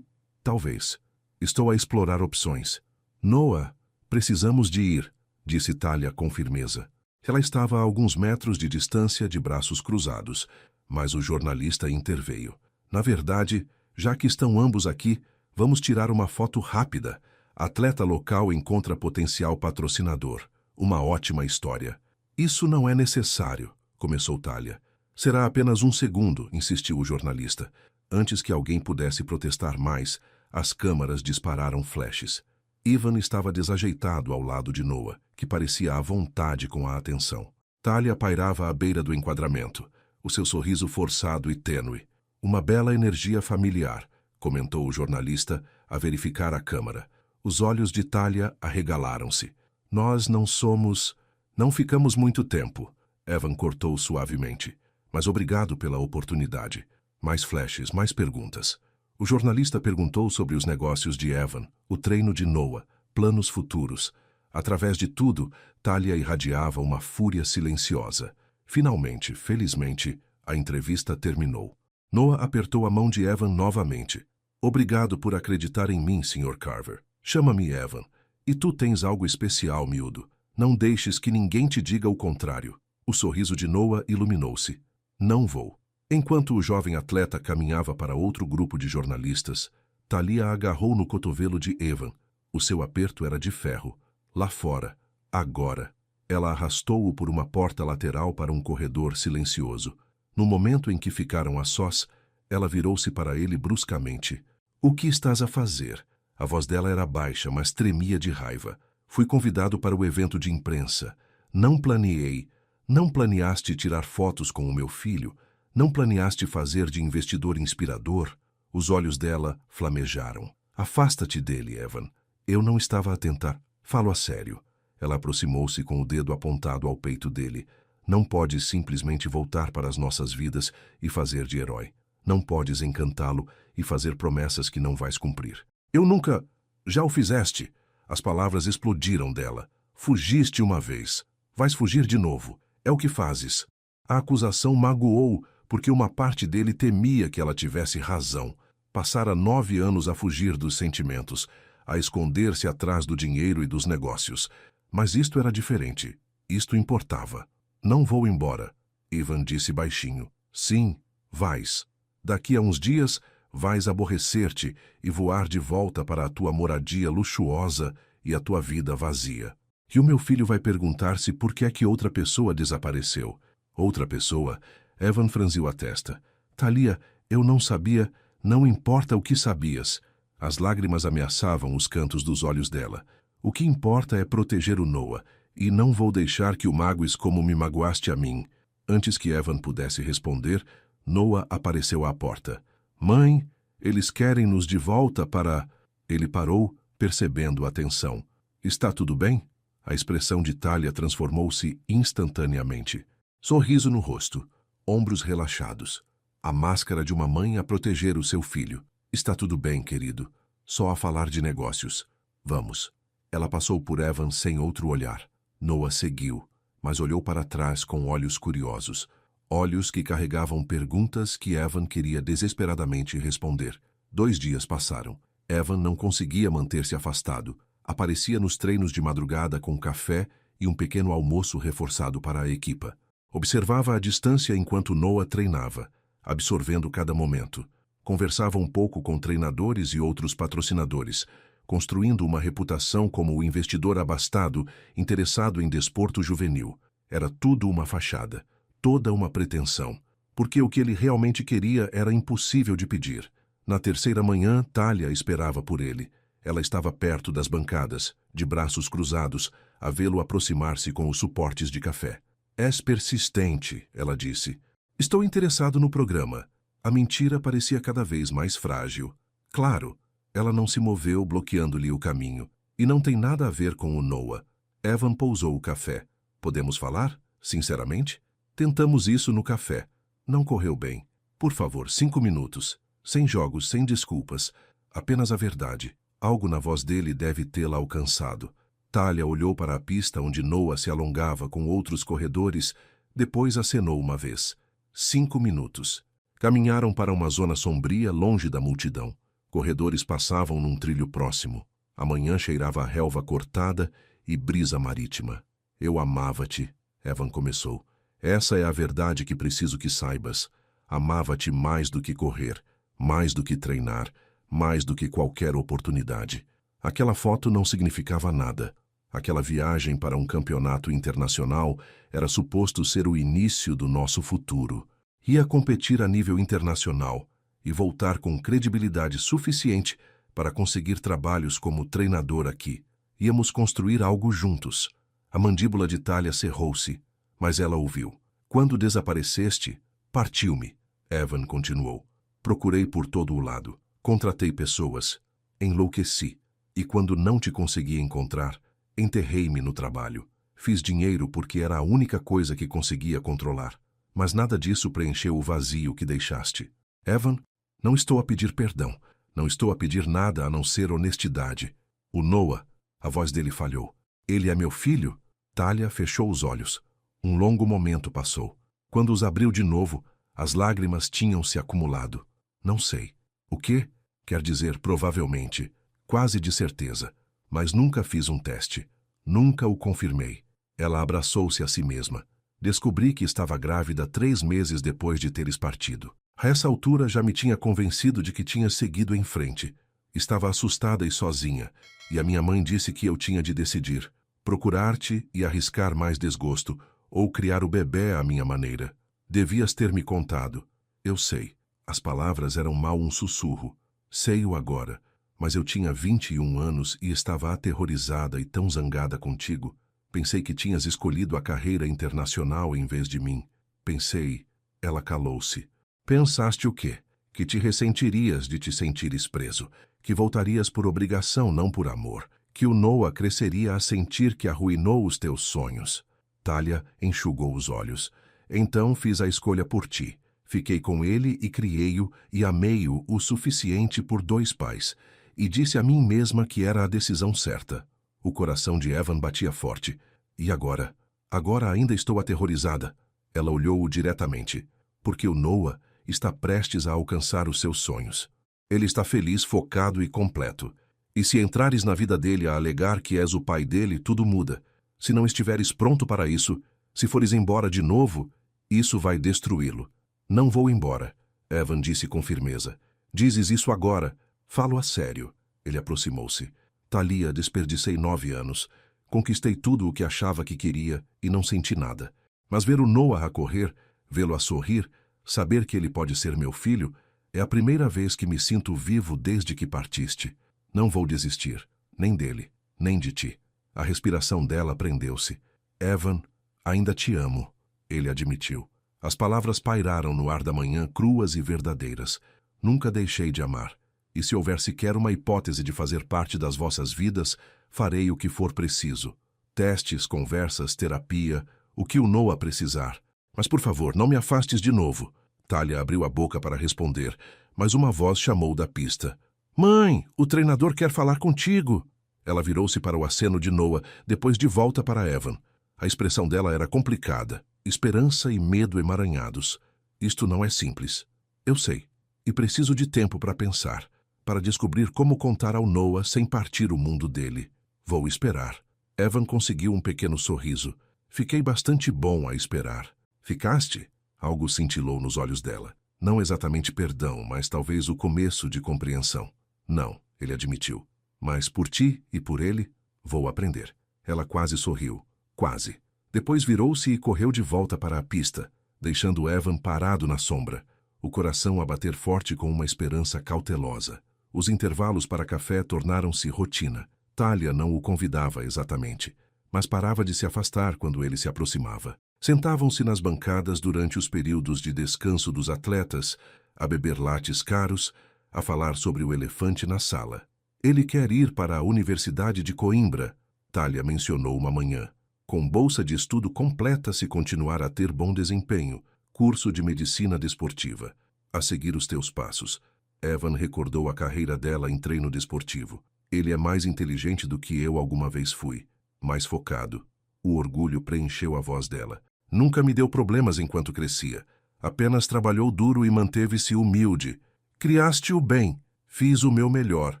Talvez. Estou a explorar opções. Noah, precisamos de ir, disse Talia com firmeza. Ela estava a alguns metros de distância, de braços cruzados, mas o jornalista interveio. Na verdade, já que estão ambos aqui, vamos tirar uma foto rápida. Atleta local encontra potencial patrocinador. Uma ótima história. Isso não é necessário, começou Talia. Será apenas 1 segundo, insistiu o jornalista. Antes que alguém pudesse protestar mais, as câmaras dispararam flashes. Evan estava desajeitado ao lado de Noah, que parecia à vontade com a atenção. Talia pairava à beira do enquadramento, o seu sorriso forçado e tênue. Uma bela energia familiar, comentou o jornalista, a verificar a câmara. Os olhos de Talia arregalaram-se. Nós não ficamos muito tempo, Evan cortou suavemente. Mas obrigado pela oportunidade. Mais flashes, mais perguntas. O jornalista perguntou sobre os negócios de Evan, o treino de Noah, planos futuros. Através de tudo, Talia irradiava uma fúria silenciosa. Finalmente, felizmente, a entrevista terminou. Noah apertou a mão de Evan novamente. Obrigado por acreditar em mim, Sr. Carver. Chama-me Evan. E tu tens algo especial, miúdo. Não deixes que ninguém te diga o contrário. O sorriso de Noah iluminou-se. Não vou. Enquanto o jovem atleta caminhava para outro grupo de jornalistas, Thalia agarrou no cotovelo de Evan. O seu aperto era de ferro. Lá fora. Agora. Ela arrastou-o por uma porta lateral para um corredor silencioso. No momento em que ficaram a sós, ela virou-se para ele bruscamente. O que estás a fazer? A voz dela era baixa, mas tremia de raiva. Fui convidado para o evento de imprensa. Não planeei. Não planeaste tirar fotos com o meu filho? Não planeaste fazer de investidor inspirador? Os olhos dela flamejaram. Afasta-te dele, Evan. Eu não estava a tentar. Falo a sério. Ela aproximou-se com o dedo apontado ao peito dele. Não podes simplesmente voltar para as nossas vidas e fazer de herói. Não podes encantá-lo e fazer promessas que não vais cumprir. Eu nunca... Já o fizeste. As palavras explodiram dela. Fugiste uma vez. Vais fugir de novo. É o que fazes. A acusação magoou, porque uma parte dele temia que ela tivesse razão. Passara 9 anos a fugir dos sentimentos, a esconder-se atrás do dinheiro e dos negócios. Mas isto era diferente. Isto importava. Não vou embora, Evan disse baixinho. Sim, vais. Daqui a uns dias, vais aborrecer-te e voar de volta para a tua moradia luxuosa e a tua vida vazia. E o meu filho vai perguntar-se por que é que outra pessoa desapareceu. Outra pessoa? Evan franziu a testa. Thalia, eu não sabia, não importa o que sabias. As lágrimas ameaçavam os cantos dos olhos dela. O que importa é proteger o Noah, e não vou deixar que o magoes como me magoaste a mim. Antes que Evan pudesse responder, Noah apareceu à porta. Mãe, eles querem-nos de volta para... Ele parou, percebendo a tensão. Está tudo bem? A expressão de Thalia transformou-se instantaneamente. Sorriso no rosto, ombros relaxados. A máscara de uma mãe a proteger o seu filho. Está tudo bem, querido. Só a falar de negócios. Vamos. Ela passou por Evan sem outro olhar. Noah seguiu, mas olhou para trás com olhos curiosos. Olhos que carregavam perguntas que Evan queria desesperadamente responder. 2 dias passaram. Evan não conseguia manter-se afastado. Aparecia nos treinos de madrugada com café e um pequeno almoço reforçado para a equipa. Observava à distância enquanto Noah treinava, absorvendo cada momento. Conversava um pouco com treinadores e outros patrocinadores, construindo uma reputação como o investidor abastado interessado em desporto juvenil. Era tudo uma fachada, toda uma pretensão, porque o que ele realmente queria era impossível de pedir. Na terceira manhã, Thalia esperava por ele. Ela estava perto das bancadas, de braços cruzados, a vê-lo aproximar-se com os suportes de café. És persistente, ela disse. Estou interessado no programa. A mentira parecia cada vez mais frágil. Claro, ela não se moveu, bloqueando-lhe o caminho. E não tem nada a ver com o Noah. Evan pousou o café. Podemos falar? Sinceramente? Tentamos isso no café. Não correu bem. Por favor, 5 minutos. Sem jogos, sem desculpas. Apenas a verdade. Algo na voz dele deve tê-la alcançado. Thalia olhou para a pista onde Noah se alongava com outros corredores, depois acenou uma vez. 5 minutos. Caminharam para uma zona sombria, longe da multidão. Corredores passavam num trilho próximo. A manhã cheirava a relva cortada e brisa marítima. Eu amava-te, Evan começou. Essa é a verdade que preciso que saibas. Amava-te mais do que correr, mais do que treinar, mais do que qualquer oportunidade. Aquela foto não significava nada. Aquela viagem para um campeonato internacional era suposto ser o início do nosso futuro. Ia competir a nível internacional e voltar com credibilidade suficiente para conseguir trabalhos como treinador aqui. Íamos construir algo juntos. A mandíbula de Thalia cerrou-se, mas ela ouviu. Quando desapareceste, partiu-me. Evan continuou. Procurei por todo o lado. Contratei pessoas. Enlouqueci. E quando não te consegui encontrar, enterrei-me no trabalho. Fiz dinheiro porque era a única coisa que conseguia controlar. Mas nada disso preencheu o vazio que deixaste. Evan, não estou a pedir perdão. Não estou a pedir nada a não ser honestidade. O Noah, a voz dele falhou. Ele é meu filho? Thalia fechou os olhos. Um longo momento passou. Quando os abriu de novo, as lágrimas tinham se acumulado. Não sei. O quê? Quer dizer, provavelmente, quase de certeza. Mas nunca fiz um teste. Nunca o confirmei. Ela abraçou-se a si mesma. Descobri que estava grávida 3 meses depois de teres partido. A essa altura já me tinha convencido de que tinha seguido em frente. Estava assustada e sozinha, e a minha mãe disse que eu tinha de decidir: procurar-te e arriscar mais desgosto, ou criar o bebé à minha maneira. Devias ter me contado. Eu sei. As palavras eram mal um sussurro. Sei-o agora, mas eu tinha 21 anos e estava aterrorizada e tão zangada contigo. Pensei que tinhas escolhido a carreira internacional em vez de mim. Pensei. Ela calou-se. Pensaste o quê? Que te ressentirias de te sentires preso, que voltarias por obrigação, não por amor, que o Noah cresceria a sentir que arruinou os teus sonhos. Talia enxugou os olhos. Então fiz a escolha por ti. Fiquei com ele e criei-o e amei-o o suficiente por 2 pais, e disse a mim mesma que era a decisão certa. O coração de Evan batia forte. E agora? Agora ainda estou aterrorizada. Ela olhou-o diretamente. Porque o Noah está prestes a alcançar os seus sonhos. Ele está feliz, focado e completo. E se entrares na vida dele a alegar que és o pai dele, tudo muda. Se não estiveres pronto para isso, se fores embora de novo, isso vai destruí-lo. Não vou embora, Evan disse com firmeza. Dizes isso agora. Falo a sério. Ele aproximou-se. Talia, desperdicei 9 anos. Conquistei tudo o que achava que queria e não senti nada. Mas ver o Noah a correr, vê-lo a sorrir, saber que ele pode ser meu filho, é a primeira vez que me sinto vivo desde que partiste. Não vou desistir, nem dele, nem de ti. A respiração dela prendeu-se. Evan, ainda te amo, ele admitiu. As palavras pairaram no ar da manhã, cruas e verdadeiras. Nunca deixei de amar. E se houver sequer uma hipótese de fazer parte das vossas vidas, farei o que for preciso. Testes, conversas, terapia, o que o Noah precisar. Mas, por favor, não me afastes de novo. Talia abriu a boca para responder, mas uma voz chamou da pista. Mãe, o treinador quer falar contigo. Ela virou-se para o aceno de Noah, depois de volta para Evan. A expressão dela era complicada. Esperança e medo emaranhados. Isto não é simples. Eu sei. E preciso de tempo para pensar, para descobrir como contar ao Noah sem partir o mundo dele. Vou esperar. Evan conseguiu um pequeno sorriso. Fiquei bastante bom a esperar. Ficaste? Algo cintilou nos olhos dela. Não exatamente perdão, mas talvez o começo de compreensão. Não, ele admitiu. Mas por ti e por ele, vou aprender. Ela quase sorriu. Quase. Depois virou-se e correu de volta para a pista, deixando Evan parado na sombra, o coração a bater forte com uma esperança cautelosa. Os intervalos para café tornaram-se rotina. Talia não o convidava exatamente, mas parava de se afastar quando ele se aproximava. Sentavam-se nas bancadas durante os períodos de descanso dos atletas, a beber lattes caros, a falar sobre o elefante na sala. Ele quer ir para a Universidade de Coimbra, Talia mencionou uma manhã. Com bolsa de estudo completa se continuar a ter bom desempenho, curso de medicina desportiva. A seguir os teus passos. Evan recordou a carreira dela em treino desportivo. Ele é mais inteligente do que eu alguma vez fui. Mais focado. O orgulho preencheu a voz dela. Nunca me deu problemas enquanto crescia. Apenas trabalhou duro e manteve-se humilde. Criaste-o bem. Fiz o meu melhor.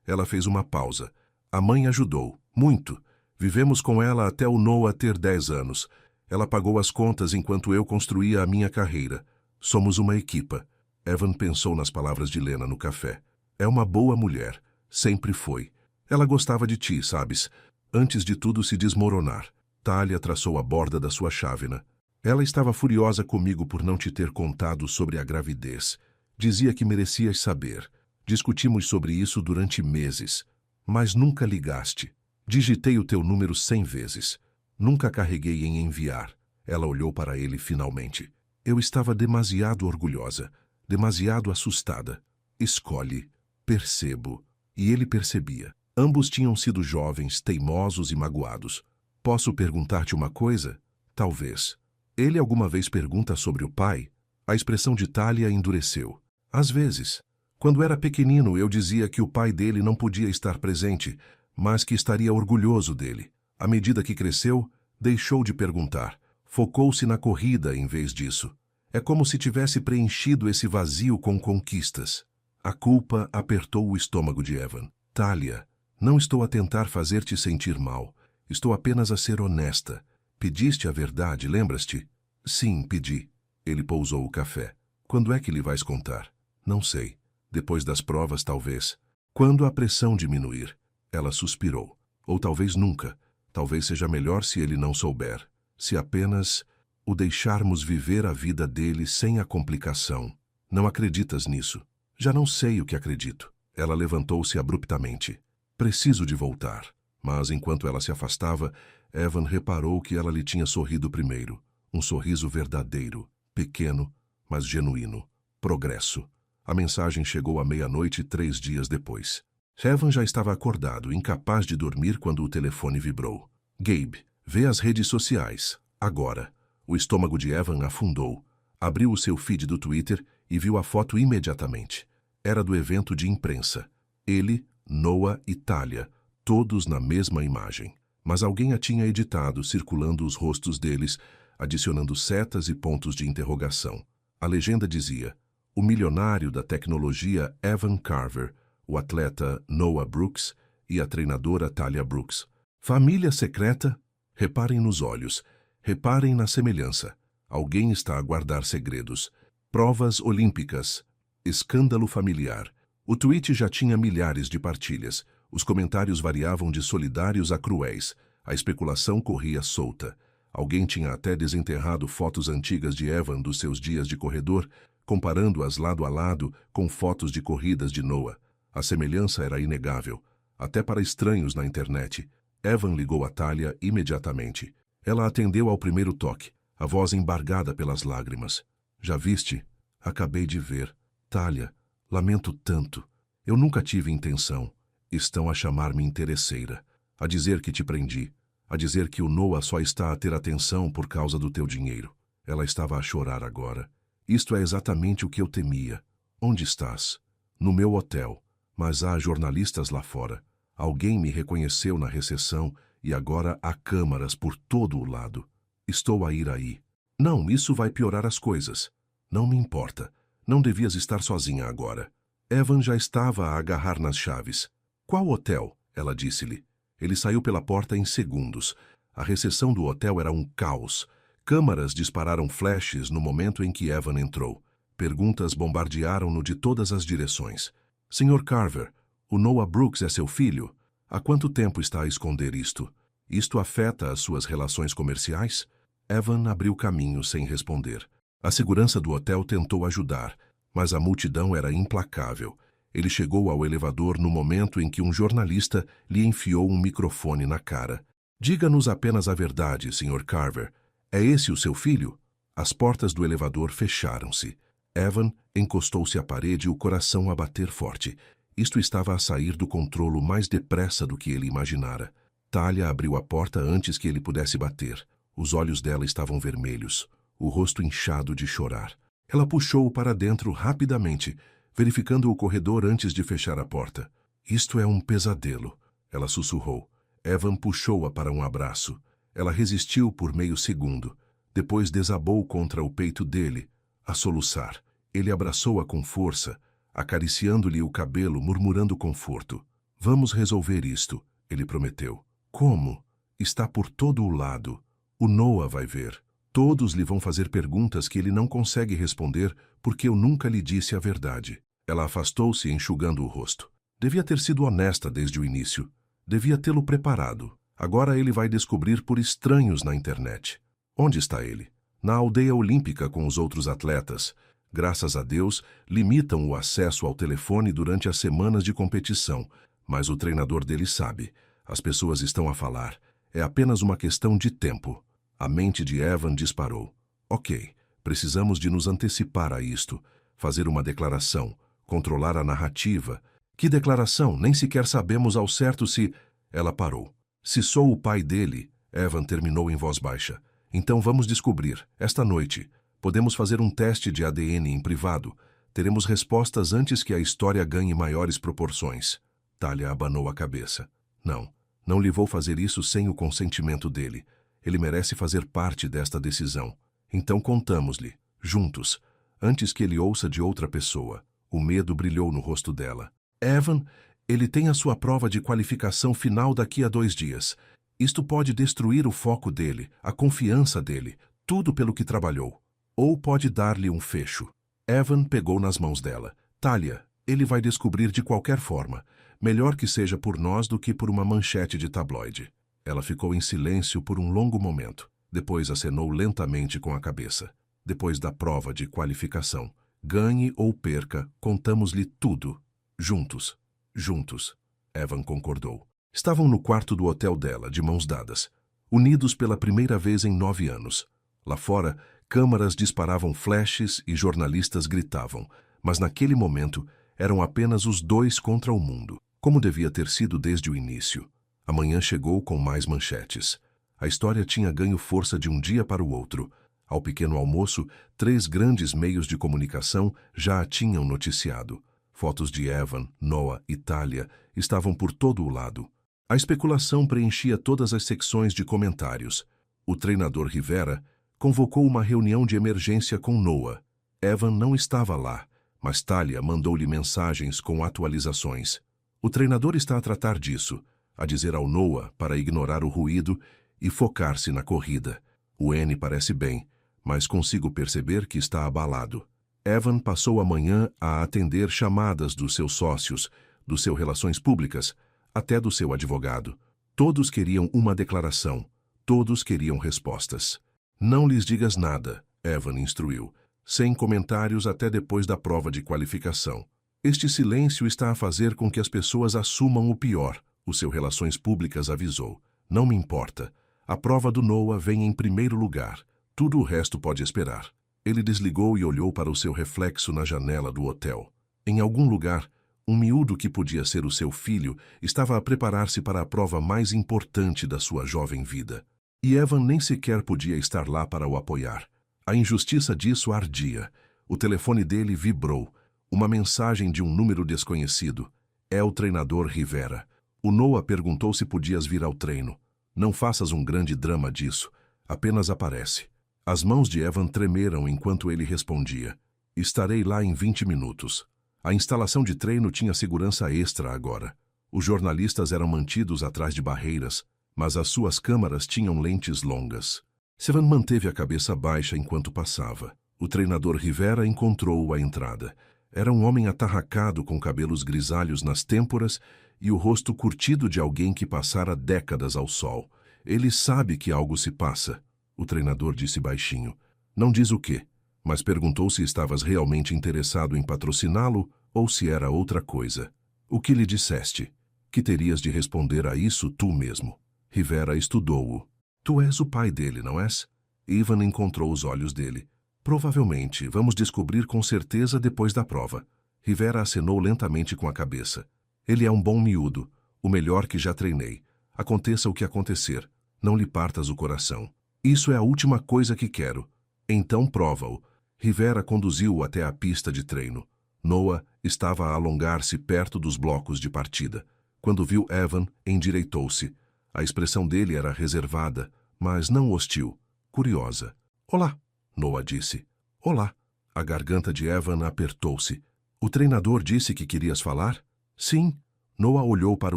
Ela fez uma pausa. A mãe ajudou. Muito. Vivemos com ela até o Noah ter 10 anos. Ela pagou as contas enquanto eu construía a minha carreira. Somos uma equipa. Evan pensou nas palavras de Lena no café. É uma boa mulher. Sempre foi. Ela gostava de ti, sabes? Antes de tudo se desmoronar. Talia traçou a borda da sua chávena. Ela estava furiosa comigo por não te ter contado sobre a gravidez. Dizia que merecias saber. Discutimos sobre isso durante meses. Mas nunca ligaste. Digitei o teu número 100 vezes. Nunca carreguei em enviar. Ela olhou para ele finalmente. Eu estava demasiado orgulhosa, demasiado assustada. Escolhe. Percebo. E ele percebia. Ambos tinham sido jovens, teimosos e magoados. Posso perguntar-te uma coisa? Talvez. Ele alguma vez pergunta sobre o pai? A expressão de Talia endureceu. Às vezes. Quando era pequenino, eu dizia que o pai dele não podia estar presente, mas que estaria orgulhoso dele. À medida que cresceu, deixou de perguntar. Focou-se na corrida em vez disso. É como se tivesse preenchido esse vazio com conquistas. A culpa apertou o estômago de Evan. Talia, não estou a tentar fazer-te sentir mal. Estou apenas a ser honesta. Pediste a verdade, lembras-te? Sim, pedi. Ele pousou o café. Quando é que lhe vais contar? Não sei. Depois das provas, talvez. Quando a pressão diminuir. Ela suspirou. Ou talvez nunca. Talvez seja melhor se ele não souber. Se apenas o deixarmos viver a vida dele sem a complicação. Não acreditas nisso? Já não sei o que acredito. Ela levantou-se abruptamente. Preciso de voltar. Mas enquanto ela se afastava, Evan reparou que ela lhe tinha sorrido primeiro. Um sorriso verdadeiro, pequeno, mas genuíno. Progresso. A mensagem chegou à meia-noite 3 dias depois. Evan já estava acordado, incapaz de dormir quando o telefone vibrou. Gabe, vê as redes sociais. Agora. O estômago de Evan afundou. Abriu o seu feed do Twitter e viu a foto imediatamente. Era do evento de imprensa. Ele, Noah e Talia, todos na mesma imagem. Mas alguém a tinha editado, circulando os rostos deles, adicionando setas e pontos de interrogação. A legenda dizia: o milionário da tecnologia Evan Carver, o atleta Noah Brooks e a treinadora Talia Brooks. Família secreta? Reparem nos olhos. Reparem na semelhança. Alguém está a guardar segredos. Provas olímpicas. Escândalo familiar. O tweet já tinha milhares de partilhas. Os comentários variavam de solidários a cruéis. A especulação corria solta. Alguém tinha até desenterrado fotos antigas de Evan dos seus dias de corredor, comparando-as lado a lado com fotos de corridas de Noah. A semelhança era inegável, até para estranhos na internet. Evan ligou a Talia imediatamente. Ela atendeu ao primeiro toque, a voz embargada pelas lágrimas. Já viste? Acabei de ver. Talia, lamento tanto. Eu nunca tive intenção. Estão a chamar-me interesseira, a dizer que te prendi, a dizer que o Noah só está a ter atenção por causa do teu dinheiro. Ela estava a chorar agora. Isto é exatamente o que eu temia. Onde estás? No meu hotel. Mas há jornalistas lá fora. Alguém me reconheceu na recepção e agora há câmaras por todo o lado. Estou a ir aí. Não, isso vai piorar as coisas. Não me importa. Não devias estar sozinha agora. Evan já estava a agarrar nas chaves. Qual hotel? Ela disse-lhe. Ele saiu pela porta em segundos. A recepção do hotel era um caos. Câmaras dispararam flashes no momento em que Evan entrou. Perguntas bombardearam-no de todas as direções. Sr. Carver, o Noah Brooks é seu filho? Há quanto tempo está a esconder isto? Isto afeta as suas relações comerciais? Evan abriu caminho sem responder. A segurança do hotel tentou ajudar, mas a multidão era implacável. Ele chegou ao elevador no momento em que um jornalista lhe enfiou um microfone na cara. Diga-nos apenas a verdade, Sr. Carver. É esse o seu filho? As portas do elevador fecharam-se. Evan encostou-se à parede e o coração a bater forte. Isto estava a sair do controlo mais depressa do que ele imaginara. Talia abriu a porta antes que ele pudesse bater. Os olhos dela estavam vermelhos, o rosto inchado de chorar. Ela puxou-o para dentro rapidamente, verificando o corredor antes de fechar a porta. Isto é um pesadelo, ela sussurrou. Evan puxou-a para um abraço. Ela resistiu por meio segundo. Depois desabou contra o peito dele, a soluçar. Ele abraçou-a com força, acariciando-lhe o cabelo, murmurando conforto. Vamos resolver isto, ele prometeu. Como? Está por todo o lado. O Noah vai ver. Todos lhe vão fazer perguntas que ele não consegue responder porque eu nunca lhe disse a verdade. Ela afastou-se, enxugando o rosto. Devia ter sido honesta desde o início. Devia tê-lo preparado. Agora ele vai descobrir por estranhos na internet. Onde está ele? Na aldeia olímpica com os outros atletas. Graças a Deus, limitam o acesso ao telefone durante as semanas de competição, mas o treinador dele sabe. As pessoas estão a falar. É apenas uma questão de tempo. A mente de Evan disparou. Ok, precisamos de nos antecipar a isto. Fazer uma declaração. Controlar a narrativa. Que declaração? Nem sequer sabemos ao certo se... Ela parou. Se sou o pai dele, Evan terminou em voz baixa. Então vamos descobrir, esta noite. Podemos fazer um teste de ADN em privado. Teremos respostas antes que a história ganhe maiores proporções. Talia abanou a cabeça. Não lhe vou fazer isso sem o consentimento dele. Ele merece fazer parte desta decisão. Então contamos-lhe, juntos, antes que ele ouça de outra pessoa. O medo brilhou no rosto dela. Evan, ele tem a sua prova de qualificação final daqui a 2 dias. Isto pode destruir o foco dele, a confiança dele, tudo pelo que trabalhou. Ou pode dar-lhe um fecho. Evan pegou nas mãos dela. Talia, ele vai descobrir de qualquer forma. Melhor que seja por nós do que por uma manchete de tabloide. Ela ficou em silêncio por um longo momento. Depois acenou lentamente com a cabeça. Depois da prova de qualificação. Ganhe ou perca, contamos-lhe tudo. Juntos. Juntos. Evan concordou. Estavam no quarto do hotel dela, de mãos dadas. Unidos pela primeira vez em 9 anos. Lá fora, câmaras disparavam flashes e jornalistas gritavam. Mas naquele momento, eram apenas os dois contra o mundo. Como devia ter sido desde o início. A manhã chegou com mais manchetes. A história tinha ganho força de um dia para o outro. Ao pequeno almoço, 3 grandes meios de comunicação já a tinham noticiado. Fotos de Evan, Noah e Talia estavam por todo o lado. A especulação preenchia todas as secções de comentários. O treinador Rivera convocou uma reunião de emergência com Noah. Evan não estava lá, mas Talia mandou-lhe mensagens com atualizações. O treinador está a tratar disso, a dizer ao Noah para ignorar o ruído e focar-se na corrida. O N parece bem, mas consigo perceber que está abalado. Evan passou a manhã a atender chamadas dos seus sócios, do seu relações públicas, até do seu advogado. Todos queriam uma declaração, todos queriam respostas. Não lhes digas nada, Evan instruiu, sem comentários até depois da prova de qualificação. Este silêncio está a fazer com que as pessoas assumam o pior, o seu relações públicas avisou. Não me importa. A prova do Noah vem em primeiro lugar. Tudo o resto pode esperar. Ele desligou e olhou para o seu reflexo na janela do hotel. Em algum lugar, um miúdo que podia ser o seu filho estava a preparar-se para a prova mais importante da sua jovem vida. E Evan nem sequer podia estar lá para o apoiar. A injustiça disso ardia. O telefone dele vibrou. Uma mensagem de um número desconhecido. É o treinador Rivera. O Noah perguntou se podias vir ao treino. Não faças um grande drama disso. Apenas aparece. As mãos de Evan tremeram enquanto ele respondia. Estarei lá em 20 minutos. A instalação de treino tinha segurança extra agora. Os jornalistas eram mantidos atrás de barreiras, mas as suas câmaras tinham lentes longas. Evan manteve a cabeça baixa enquanto passava. O treinador Rivera encontrou-o à entrada. Era um homem atarracado com cabelos grisalhos nas têmporas e o rosto curtido de alguém que passara décadas ao sol. Ele sabe que algo se passa, o treinador disse baixinho. Não diz o quê, mas perguntou se estavas realmente interessado em patrociná-lo ou se era outra coisa. O que lhe disseste? Que terias de responder a isso tu mesmo. Rivera estudou-o. Tu és o pai dele, não és? Ivan encontrou os olhos dele. Provavelmente, vamos descobrir com certeza depois da prova. Rivera acenou lentamente com a cabeça. Ele é um bom miúdo, o melhor que já treinei. Aconteça o que acontecer, não lhe partas o coração. Isso é a última coisa que quero. Então prova-o. Rivera conduziu-o até a pista de treino. Noah estava a alongar-se perto dos blocos de partida. Quando viu Evan, endireitou-se. A expressão dele era reservada, mas não hostil, curiosa. Olá, Noah disse. Olá. A garganta de Evan apertou-se. O treinador disse que querias falar? Sim. Noah olhou para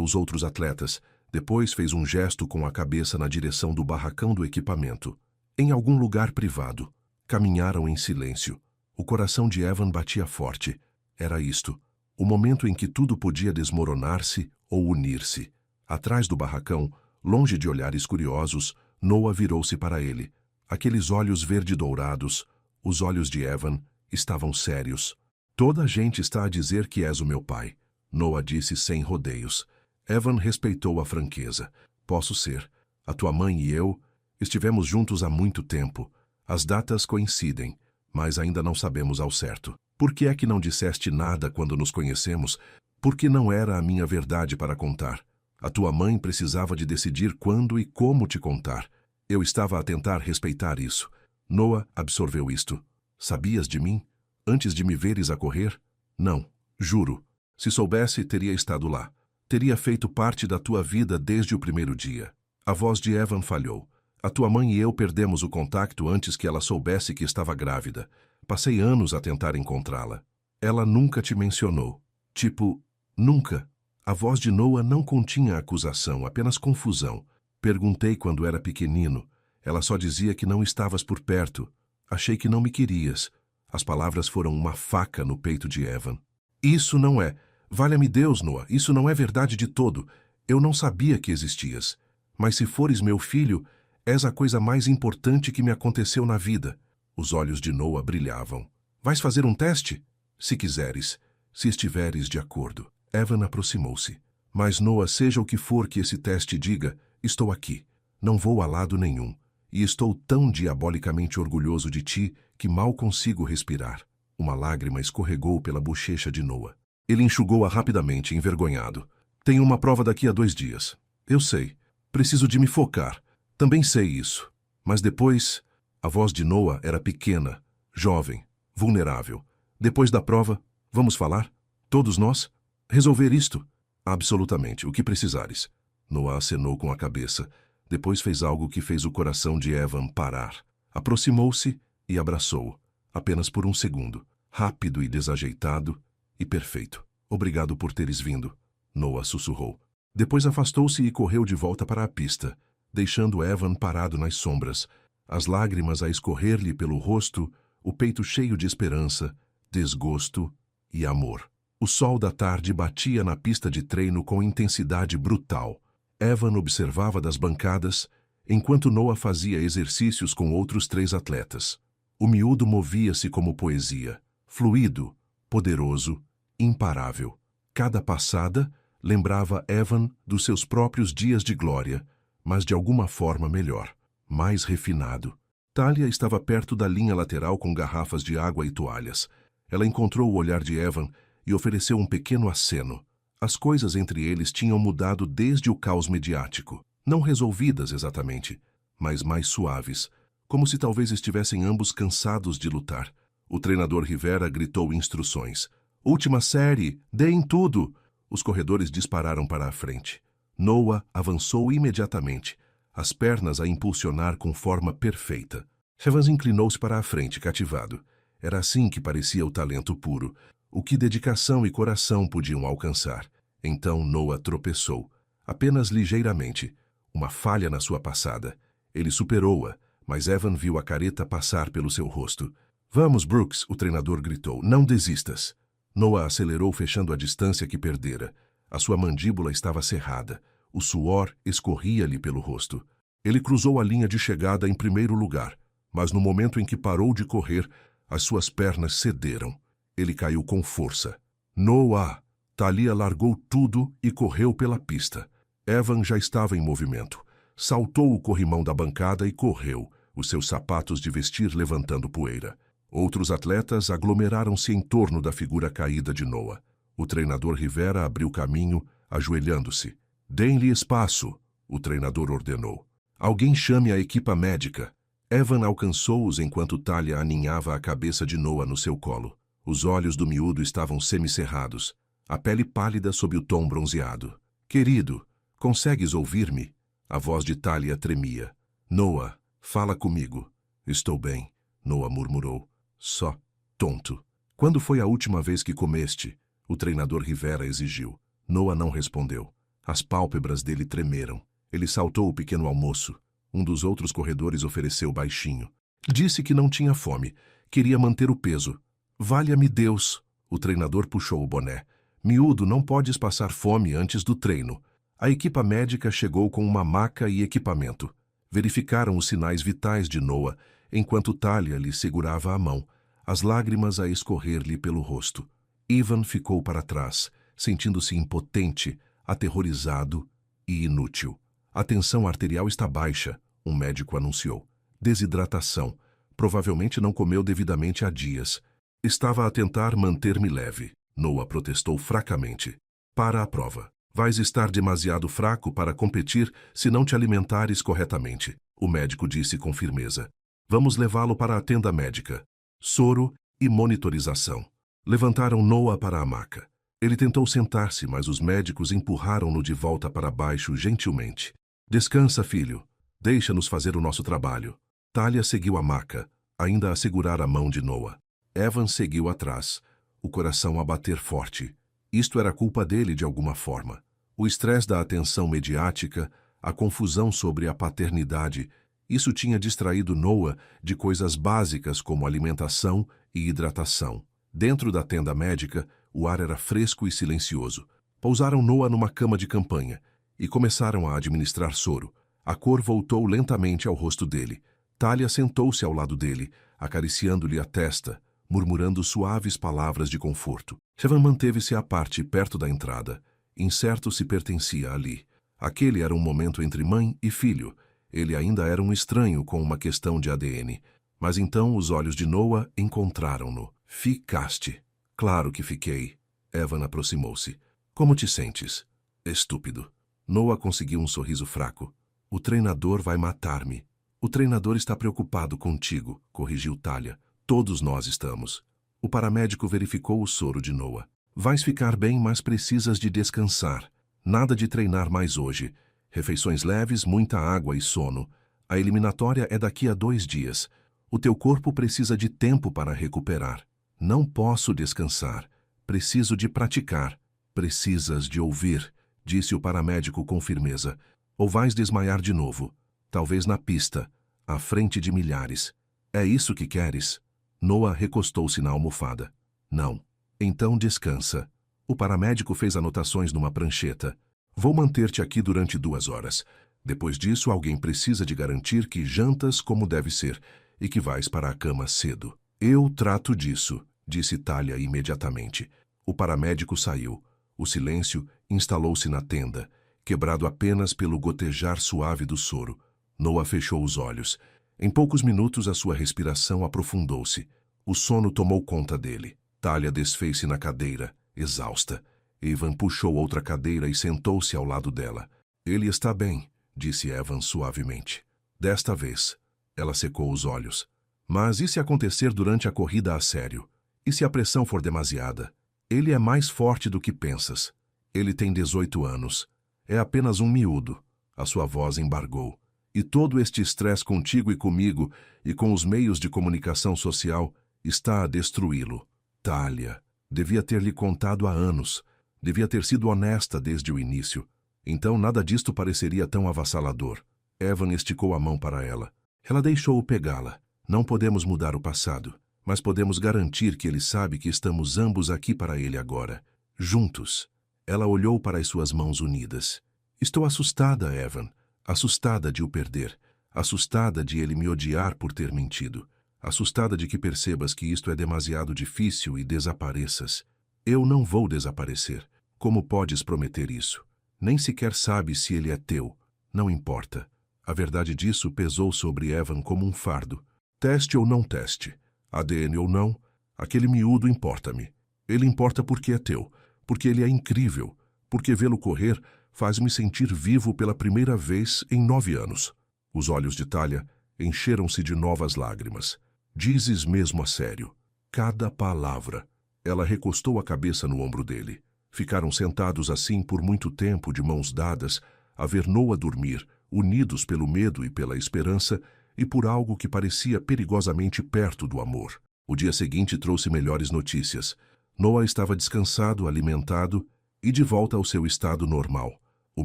os outros atletas. Depois fez um gesto com a cabeça na direção do barracão do equipamento. Em algum lugar privado. Caminharam em silêncio. O coração de Evan batia forte. Era isto. O momento em que tudo podia desmoronar-se ou unir-se. Atrás do barracão, longe de olhares curiosos, Noah virou-se para ele. Aqueles olhos verde-dourados, os olhos de Evan, estavam sérios. Toda a gente está a dizer que és o meu pai, Noah disse sem rodeios. Evan respeitou a franqueza. Posso ser. A tua mãe e eu estivemos juntos há muito tempo. As datas coincidem, mas ainda não sabemos ao certo. Por que é que não disseste nada quando nos conhecemos? Porque não era a minha verdade para contar. A tua mãe precisava de decidir quando e como te contar. Eu estava a tentar respeitar isso. Noah absorveu isto. Sabias de mim? Antes de me veres a correr? Não, juro. Se soubesse, teria estado lá. Teria feito parte da tua vida desde o primeiro dia. A voz de Evan falhou. A tua mãe e eu perdemos o contato antes que ela soubesse que estava grávida. Passei anos a tentar encontrá-la. Ela nunca te mencionou. Tipo, nunca. A voz de Noah não continha acusação, apenas confusão. Perguntei quando era pequenino. Ela só dizia que não estavas por perto. Achei que não me querias. As palavras foram uma faca no peito de Evan. Isso não é. Valha-me Deus, Noah, isso não é verdade de todo. Eu não sabia que existias. Mas se fores meu filho, és a coisa mais importante que me aconteceu na vida. Os olhos de Noah brilhavam. Vais fazer um teste? Se quiseres, se estiveres de acordo. Evan aproximou-se. Mas Noah, seja o que for que esse teste diga, estou aqui. Não vou a lado nenhum. E estou tão diabolicamente orgulhoso de ti que mal consigo respirar. Uma lágrima escorregou pela bochecha de Noah. Ele enxugou-a rapidamente, envergonhado. Tenho uma prova daqui a 2 dias. Eu sei. Preciso de me focar. Também sei isso. Mas depois... A voz de Noah era pequena, jovem, vulnerável. Depois da prova, vamos falar? Todos nós? Resolver isto? Absolutamente, o que precisares. Noah acenou com a cabeça. Depois fez algo que fez o coração de Evan parar. Aproximou-se e abraçou-o. Apenas por um segundo. Rápido e desajeitado e perfeito. Obrigado por teres vindo. Noah sussurrou. Depois afastou-se e correu de volta para a pista, deixando Evan parado nas sombras, as lágrimas a escorrer-lhe pelo rosto, o peito cheio de esperança, desgosto e amor. O sol da tarde batia na pista de treino com intensidade brutal. Evan observava das bancadas, enquanto Noah fazia exercícios com outros 3 atletas. O miúdo movia-se como poesia, fluido, poderoso, imparável. Cada passada lembrava Evan dos seus próprios dias de glória, mas de alguma forma melhor, mais refinado. Talia estava perto da linha lateral com garrafas de água e toalhas. Ela encontrou o olhar de Evan e ofereceu um pequeno aceno. As coisas entre eles tinham mudado desde o caos mediático. Não resolvidas exatamente, mas mais suaves, como se talvez estivessem ambos cansados de lutar. O treinador Rivera gritou instruções. Última série, deem tudo! Os corredores dispararam para a frente. Noah avançou imediatamente, as pernas a impulsionar com forma perfeita. Evans inclinou-se para a frente, cativado. Era assim que parecia o talento puro, o que dedicação e coração podiam alcançar. Então Noah tropeçou, apenas ligeiramente, uma falha na sua passada. Ele superou-a, mas Evan viu a careta passar pelo seu rosto. Vamos, Brooks, o treinador gritou, não desistas. Noah acelerou, fechando a distância que perdera. A sua mandíbula estava cerrada. O suor escorria-lhe pelo rosto. Ele cruzou a linha de chegada em primeiro lugar, mas no momento em que parou de correr, as suas pernas cederam. Ele caiu com força. Noah! Talia largou tudo e correu pela pista. Evan já estava em movimento. Saltou o corrimão da bancada e correu, os seus sapatos de vestir levantando poeira. Outros atletas aglomeraram-se em torno da figura caída de Noah. O treinador Rivera abriu caminho, ajoelhando-se. Deem-lhe espaço, o treinador ordenou. Alguém chame a equipa médica. Evan alcançou-os enquanto Talia aninhava a cabeça de Noah no seu colo. Os olhos do miúdo estavam semicerrados, a pele pálida sob o tom bronzeado. Querido, consegues ouvir-me? A voz de Talia tremia. Noah, fala comigo. Estou bem, Noah murmurou. Só tonto. Quando foi a última vez que comeste? O treinador Rivera exigiu. Noah não respondeu. As pálpebras dele tremeram. Ele saltou o pequeno almoço. Um dos outros corredores ofereceu baixinho. Disse que não tinha fome. Queria manter o peso. Valha-me Deus! O treinador puxou o boné. Miúdo, não podes passar fome antes do treino. A equipa médica chegou com uma maca e equipamento. Verificaram os sinais vitais de Noah, enquanto Talia lhe segurava a mão, as lágrimas a escorrer-lhe pelo rosto. Ivan ficou para trás, sentindo-se impotente, aterrorizado e inútil. A tensão arterial está baixa, um médico anunciou. Desidratação. Provavelmente não comeu devidamente há dias. Estava a tentar manter-me leve. Noah protestou fracamente. Para a prova. Vais estar demasiado fraco para competir se não te alimentares corretamente, o médico disse com firmeza. Vamos levá-lo para a tenda médica. Soro e monitorização. Levantaram Noah para a maca. Ele tentou sentar-se, mas os médicos empurraram-no de volta para baixo gentilmente. Descansa, filho. Deixa-nos fazer o nosso trabalho. Talia seguiu a maca, ainda a segurar a mão de Noah. Evan seguiu atrás, o coração a bater forte. Isto era culpa dele de alguma forma. O estresse da atenção mediática, a confusão sobre a paternidade, isso tinha distraído Noah de coisas básicas como alimentação e hidratação. Dentro da tenda médica, o ar era fresco e silencioso. Pousaram Noah numa cama de campanha e começaram a administrar soro. A cor voltou lentamente ao rosto dele. Talia sentou-se ao lado dele, acariciando-lhe a testa, murmurando suaves palavras de conforto. Evan manteve-se à parte, perto da entrada. Incerto se pertencia ali. Aquele era um momento entre mãe e filho. Ele ainda era um estranho com uma questão de ADN. Mas então os olhos de Noah encontraram-no. Ficaste. Claro que fiquei. Evan aproximou-se. Como te sentes? Estúpido. Noah conseguiu um sorriso fraco. O treinador vai matar-me. O treinador está preocupado contigo, corrigiu Talia. Todos nós estamos. O paramédico verificou o soro de Noah. Vais ficar bem, mas precisas de descansar. Nada de treinar mais hoje. Refeições leves, muita água e sono. A eliminatória é daqui a 2 dias. O teu corpo precisa de tempo para recuperar. Não posso descansar. Preciso de praticar. Precisas de ouvir, disse o paramédico com firmeza. Ou vais desmaiar de novo. Talvez na pista, à frente de milhares. É isso que queres? Noah recostou-se na almofada. Não. Então descansa. O paramédico fez anotações numa prancheta. Vou manter-te aqui durante 2 horas. Depois disso, alguém precisa de garantir que jantas como deve ser e que vais para a cama cedo. Eu trato disso, disse Talia imediatamente. O paramédico saiu. O silêncio instalou-se na tenda, quebrado apenas pelo gotejar suave do soro. Noah fechou os olhos. Em poucos minutos a sua respiração aprofundou-se. O sono tomou conta dele. Talia desfez-se na cadeira, exausta. Evan puxou outra cadeira e sentou-se ao lado dela. Ele está bem, disse Evan suavemente. Desta vez. Ela secou os olhos. Mas e se acontecer durante a corrida a sério? E se a pressão for demasiada? Ele é mais forte do que pensas. Ele tem 18 anos. É apenas um miúdo. A sua voz embargou. E todo este estresse contigo e comigo, e com os meios de comunicação social, está a destruí-lo. Talia, devia ter lhe contado há anos. Devia ter sido honesta desde o início. Então nada disto pareceria tão avassalador. Evan esticou a mão para ela. Ela deixou-o pegá-la. Não podemos mudar o passado, mas podemos garantir que ele sabe que estamos ambos aqui para ele agora, juntos. Ela olhou para as suas mãos unidas. Estou assustada, Evan. Assustada de o perder, assustada de ele me odiar por ter mentido, assustada de que percebas que isto é demasiado difícil e desapareças. Eu não vou desaparecer. Como podes prometer isso? Nem sequer sabes se ele é teu. Não importa. A verdade disso pesou sobre Evan como um fardo. Teste ou não teste, ADN ou não, aquele miúdo importa-me. Ele importa porque é teu, porque ele é incrível, porque vê-lo correr faz-me sentir vivo pela primeira vez em 9 anos. Os olhos de Talia encheram-se de novas lágrimas. Dizes mesmo a sério. Cada palavra. Ela recostou a cabeça no ombro dele. Ficaram sentados assim por muito tempo, de mãos dadas, a ver Noah dormir, unidos pelo medo e pela esperança, e por algo que parecia perigosamente perto do amor. O dia seguinte trouxe melhores notícias. Noah estava descansado, alimentado e de volta ao seu estado normal. O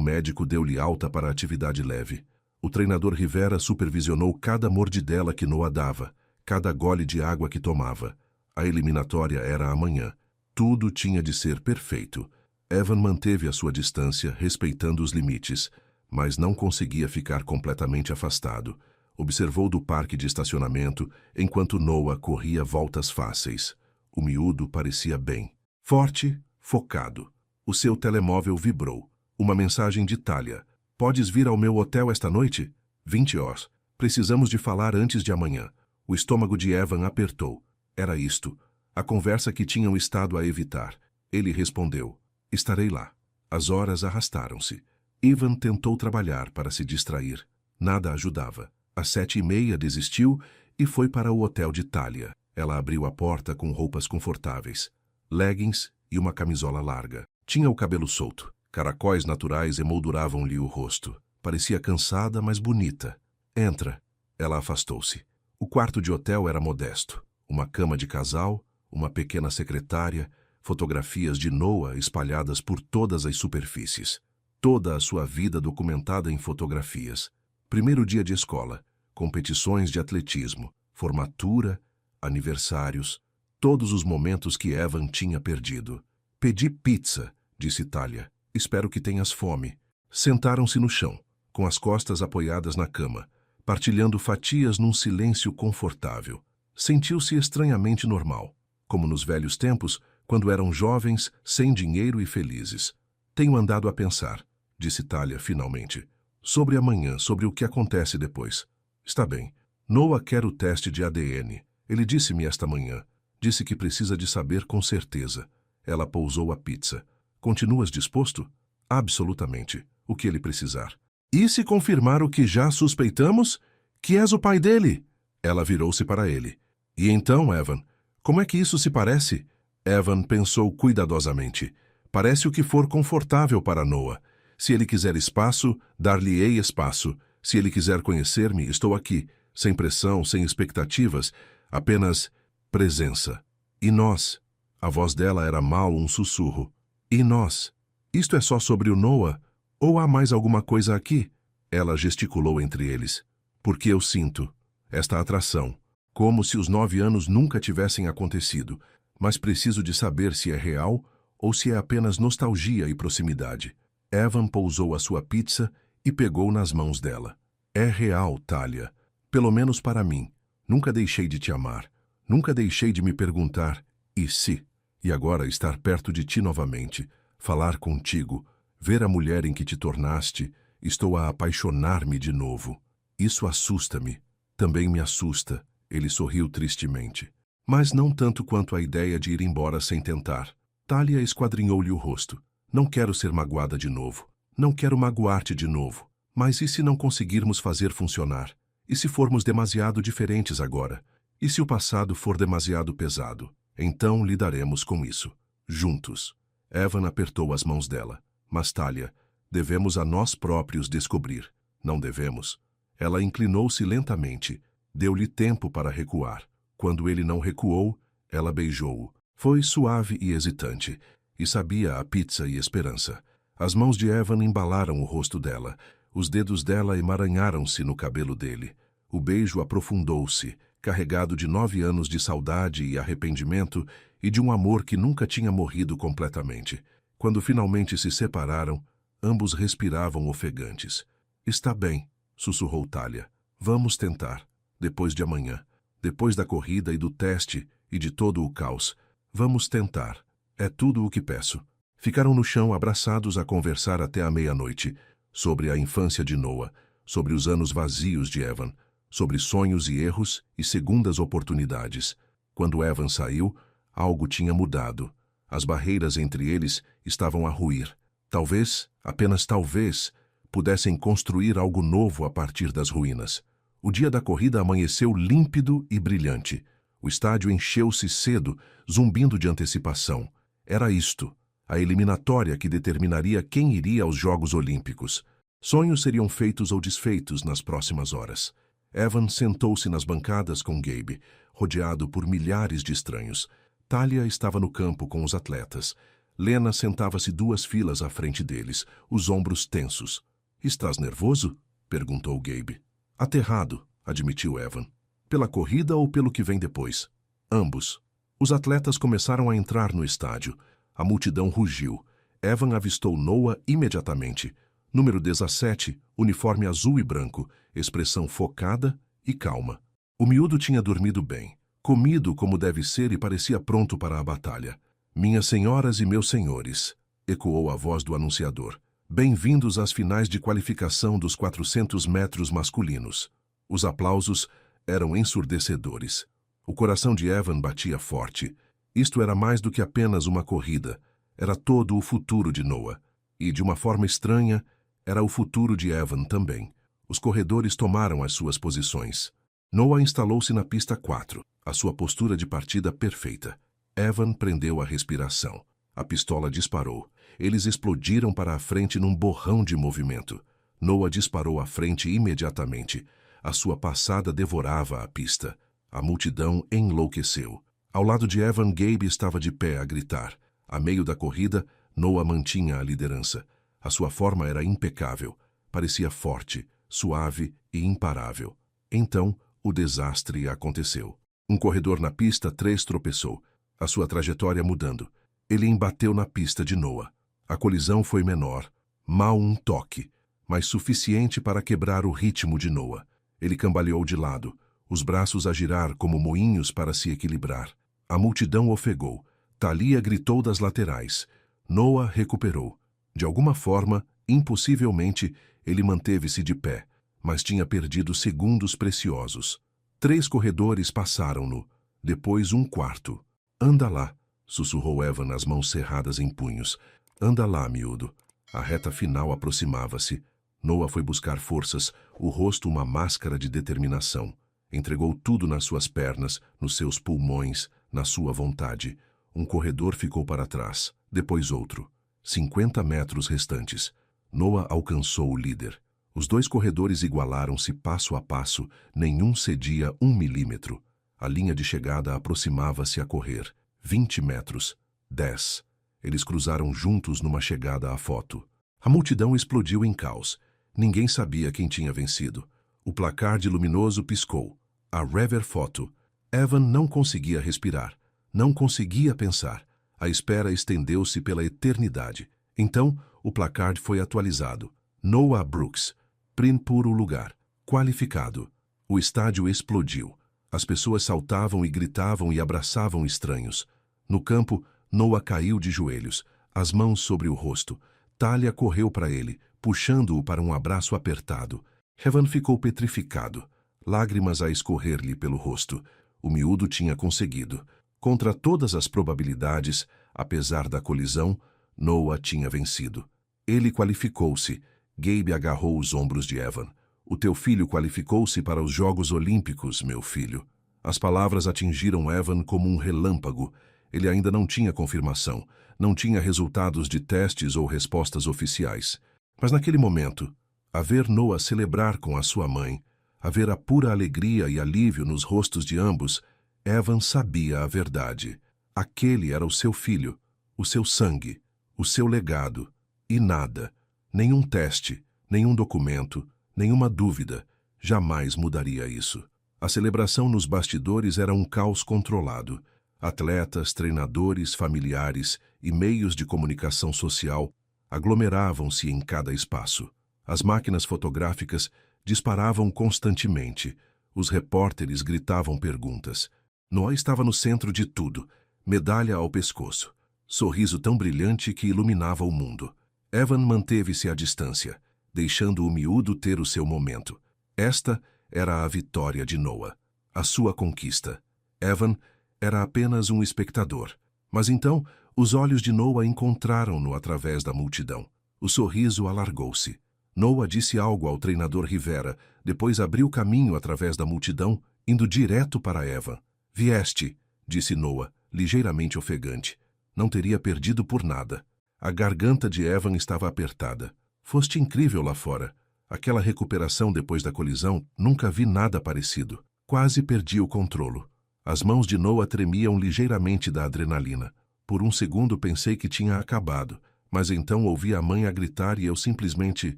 médico deu-lhe alta para a atividade leve. O treinador Rivera supervisionou cada mordidela que Noah dava, cada gole de água que tomava. A eliminatória era amanhã. Tudo tinha de ser perfeito. Evan manteve a sua distância, respeitando os limites, mas não conseguia ficar completamente afastado. Observou do parque de estacionamento, enquanto Noah corria voltas fáceis. O miúdo parecia bem. Forte, focado. O seu telemóvel vibrou. Uma mensagem de Talia. Podes vir ao meu hotel esta noite? 20 horas. Precisamos de falar antes de amanhã. O estômago de Evan apertou. Era isto. A conversa que tinham estado a evitar. Ele respondeu. Estarei lá. As horas arrastaram-se. Evan tentou trabalhar para se distrair. Nada ajudava. Às 7h30 desistiu e foi para o hotel de Talia. Ela abriu a porta com roupas confortáveis. Leggings e uma camisola larga. Tinha o cabelo solto. Caracóis naturais emolduravam-lhe o rosto. Parecia cansada, mas bonita. Entra. Ela afastou-se. O quarto de hotel era modesto. Uma cama de casal, uma pequena secretária, fotografias de Noah espalhadas por todas as superfícies. Toda a sua vida documentada em fotografias. Primeiro dia de escola, competições de atletismo, formatura, aniversários, todos os momentos que Evan tinha perdido. Pedi pizza, disse Talia. Espero que tenhas fome. Sentaram-se no chão, com as costas apoiadas na cama, partilhando fatias num silêncio confortável. Sentiu-se estranhamente normal, como nos velhos tempos, quando eram jovens, sem dinheiro e felizes. Tenho andado a pensar, disse Talia finalmente, sobre amanhã, sobre o que acontece depois. Está bem. Noah quer o teste de ADN. Ele disse-me esta manhã. Disse que precisa de saber com certeza. Ela pousou a pizza. Continuas disposto? Absolutamente. O que ele precisar. E se confirmar o que já suspeitamos? Que és o pai dele? Ela virou-se para ele. E então, Evan, como é que isso se parece? Evan pensou cuidadosamente. Parece o que for confortável para Noah. Se ele quiser espaço, dar-lhe-ei espaço. Se ele quiser conhecer-me, estou aqui, sem pressão, sem expectativas, apenas presença. E nós? A voz dela era mal um sussurro. E nós? Isto é só sobre o Noah? Ou há mais alguma coisa aqui? Ela gesticulou entre eles. Porque eu sinto esta atração, como se os 9 anos nunca tivessem acontecido, mas preciso de saber se é real ou se é apenas nostalgia e proximidade. Evan pousou a sua pizza e pegou nas mãos dela. É real, Talia. Pelo menos para mim. Nunca deixei de te amar. Nunca deixei de me perguntar, e se? E agora estar perto de ti novamente, falar contigo, ver a mulher em que te tornaste, estou a apaixonar-me de novo. Isso assusta-me. Também me assusta. Ele sorriu tristemente. Mas não tanto quanto a ideia de ir embora sem tentar. Talia esquadrinhou-lhe o rosto. Não quero ser magoada de novo. Não quero magoar-te de novo. Mas e se não conseguirmos fazer funcionar? E se formos demasiado diferentes agora? E se o passado for demasiado pesado? Então lidaremos com isso. Juntos. Evan apertou as mãos dela. Mas, Talia, devemos a nós próprios descobrir. Não devemos. Ela inclinou-se lentamente. Deu-lhe tempo para recuar. Quando ele não recuou, ela beijou-o. Foi suave e hesitante. E sabia a pizza e esperança. As mãos de Evan embalaram o rosto dela. Os dedos dela emaranharam-se no cabelo dele. O beijo aprofundou-se, carregado de 9 anos de saudade e arrependimento e de um amor que nunca tinha morrido completamente. Quando finalmente se separaram, ambos respiravam ofegantes. Está bem, sussurrou Talia. Vamos tentar. Depois de amanhã. Depois da corrida e do teste e de todo o caos. Vamos tentar. É tudo o que peço. Ficaram no chão abraçados a conversar até a meia-noite, sobre a infância de Noah, sobre os anos vazios de Evan, sobre sonhos e erros e segundas oportunidades. Quando Evan saiu, algo tinha mudado. As barreiras entre eles estavam a ruir. Talvez, apenas talvez, pudessem construir algo novo a partir das ruínas. O dia da corrida amanheceu límpido e brilhante. O estádio encheu-se cedo, zumbindo de antecipação. Era isto, a eliminatória que determinaria quem iria aos Jogos Olímpicos. Sonhos seriam feitos ou desfeitos nas próximas horas. Evan sentou-se nas bancadas com Gabe, rodeado por milhares de estranhos. Talia estava no campo com os atletas. Lena sentava-se 2 filas à frente deles, os ombros tensos. Estás nervoso? Perguntou Gabe. Aterrado, admitiu Evan. Pela corrida ou pelo que vem depois? Ambos. Os atletas começaram a entrar no estádio. A multidão rugiu. Evan avistou Noah imediatamente. Número 17, uniforme azul e branco, expressão focada e calma. O miúdo tinha dormido bem, comido como deve ser e parecia pronto para a batalha. Minhas senhoras e meus senhores, ecoou a voz do anunciador. Bem-vindos às finais de qualificação dos 400 metros masculinos. Os aplausos eram ensurdecedores. O coração de Evan batia forte. Isto era mais do que apenas uma corrida. Era todo o futuro de Noah. E, de uma forma estranha, era o futuro de Evan também. Os corredores tomaram as suas posições. Noah instalou-se na pista 4, a sua postura de partida perfeita. Evan prendeu a respiração. A pistola disparou. Eles explodiram para a frente num borrão de movimento. Noah disparou à frente imediatamente. A sua passada devorava a pista. A multidão enlouqueceu. Ao lado de Evan, Gabe estava de pé a gritar. A meio da corrida, Noah mantinha a liderança. A sua forma era impecável. Parecia forte, suave e imparável. Então, o desastre aconteceu. Um corredor na pista 3 tropeçou, a sua trajetória mudando. Ele embateu na pista de Noah. A colisão foi menor, mal um toque, mas suficiente para quebrar o ritmo de Noah. Ele cambaleou de lado, os braços a girar como moinhos para se equilibrar. A multidão ofegou. Thalia gritou das laterais. Noah recuperou. De alguma forma, impossivelmente, ele manteve-se de pé, mas tinha perdido segundos preciosos. 3 corredores passaram-no, depois um quarto. Anda lá, sussurrou Evan, as mãos cerradas em punhos. Anda lá, miúdo. A reta final aproximava-se. Noah foi buscar forças, o rosto uma máscara de determinação. Entregou tudo nas suas pernas, nos seus pulmões, na sua vontade. Um corredor ficou para trás, depois outro. 50 metros restantes. Noah alcançou o líder. Os 2 corredores igualaram-se passo a passo, nenhum cedia 1 milímetro. A linha de chegada aproximava-se a correr. 20 metros. 10. Eles cruzaram juntos numa chegada à foto. A multidão explodiu em caos. Ninguém sabia quem tinha vencido. O placar de luminoso piscou. A Rever Photo. Evan não conseguia respirar. Não conseguia pensar. A espera estendeu-se pela eternidade. Então, o placar foi atualizado. Noah Brooks. Primeiro lugar. Qualificado. O estádio explodiu. As pessoas saltavam e gritavam e abraçavam estranhos. No campo, Noah caiu de joelhos, as mãos sobre o rosto. Thalia correu para ele, puxando-o para um abraço apertado. Evan ficou petrificado, lágrimas a escorrer-lhe pelo rosto. O miúdo tinha conseguido. Contra todas as probabilidades, apesar da colisão, Noah tinha vencido. Ele qualificou-se. Gabe agarrou os ombros de Evan. O teu filho qualificou-se para os Jogos Olímpicos, meu filho. As palavras atingiram Evan como um relâmpago. Ele ainda não tinha confirmação, não tinha resultados de testes ou respostas oficiais. Mas naquele momento, a ver Noah celebrar com a sua mãe, a ver a pura alegria e alívio nos rostos de ambos, Evan sabia a verdade. Aquele era o seu filho, o seu sangue, o seu legado. E nada, nenhum teste, nenhum documento, nenhuma dúvida, jamais mudaria isso. A celebração nos bastidores era um caos controlado. Atletas, treinadores, familiares e meios de comunicação social aglomeravam-se em cada espaço. As máquinas fotográficas disparavam constantemente. Os repórteres gritavam perguntas. Noah estava no centro de tudo, medalha ao pescoço. Sorriso tão brilhante que iluminava o mundo. Evan manteve-se à distância, deixando o miúdo ter o seu momento. Esta era a vitória de Noah, a sua conquista. Evan era apenas um espectador. Mas então, os olhos de Noah encontraram-no através da multidão. O sorriso alargou-se. Noah disse algo ao treinador Rivera, depois abriu caminho através da multidão, indo direto para Evan. Vieste, disse Noah, ligeiramente ofegante. Não teria perdido por nada. A garganta de Evan estava apertada. Foste incrível lá fora. Aquela recuperação depois da colisão, nunca vi nada parecido. Quase perdi o controlo. As mãos de Noah tremiam ligeiramente da adrenalina. Por um segundo pensei que tinha acabado, mas então ouvi a mãe a gritar e eu simplesmente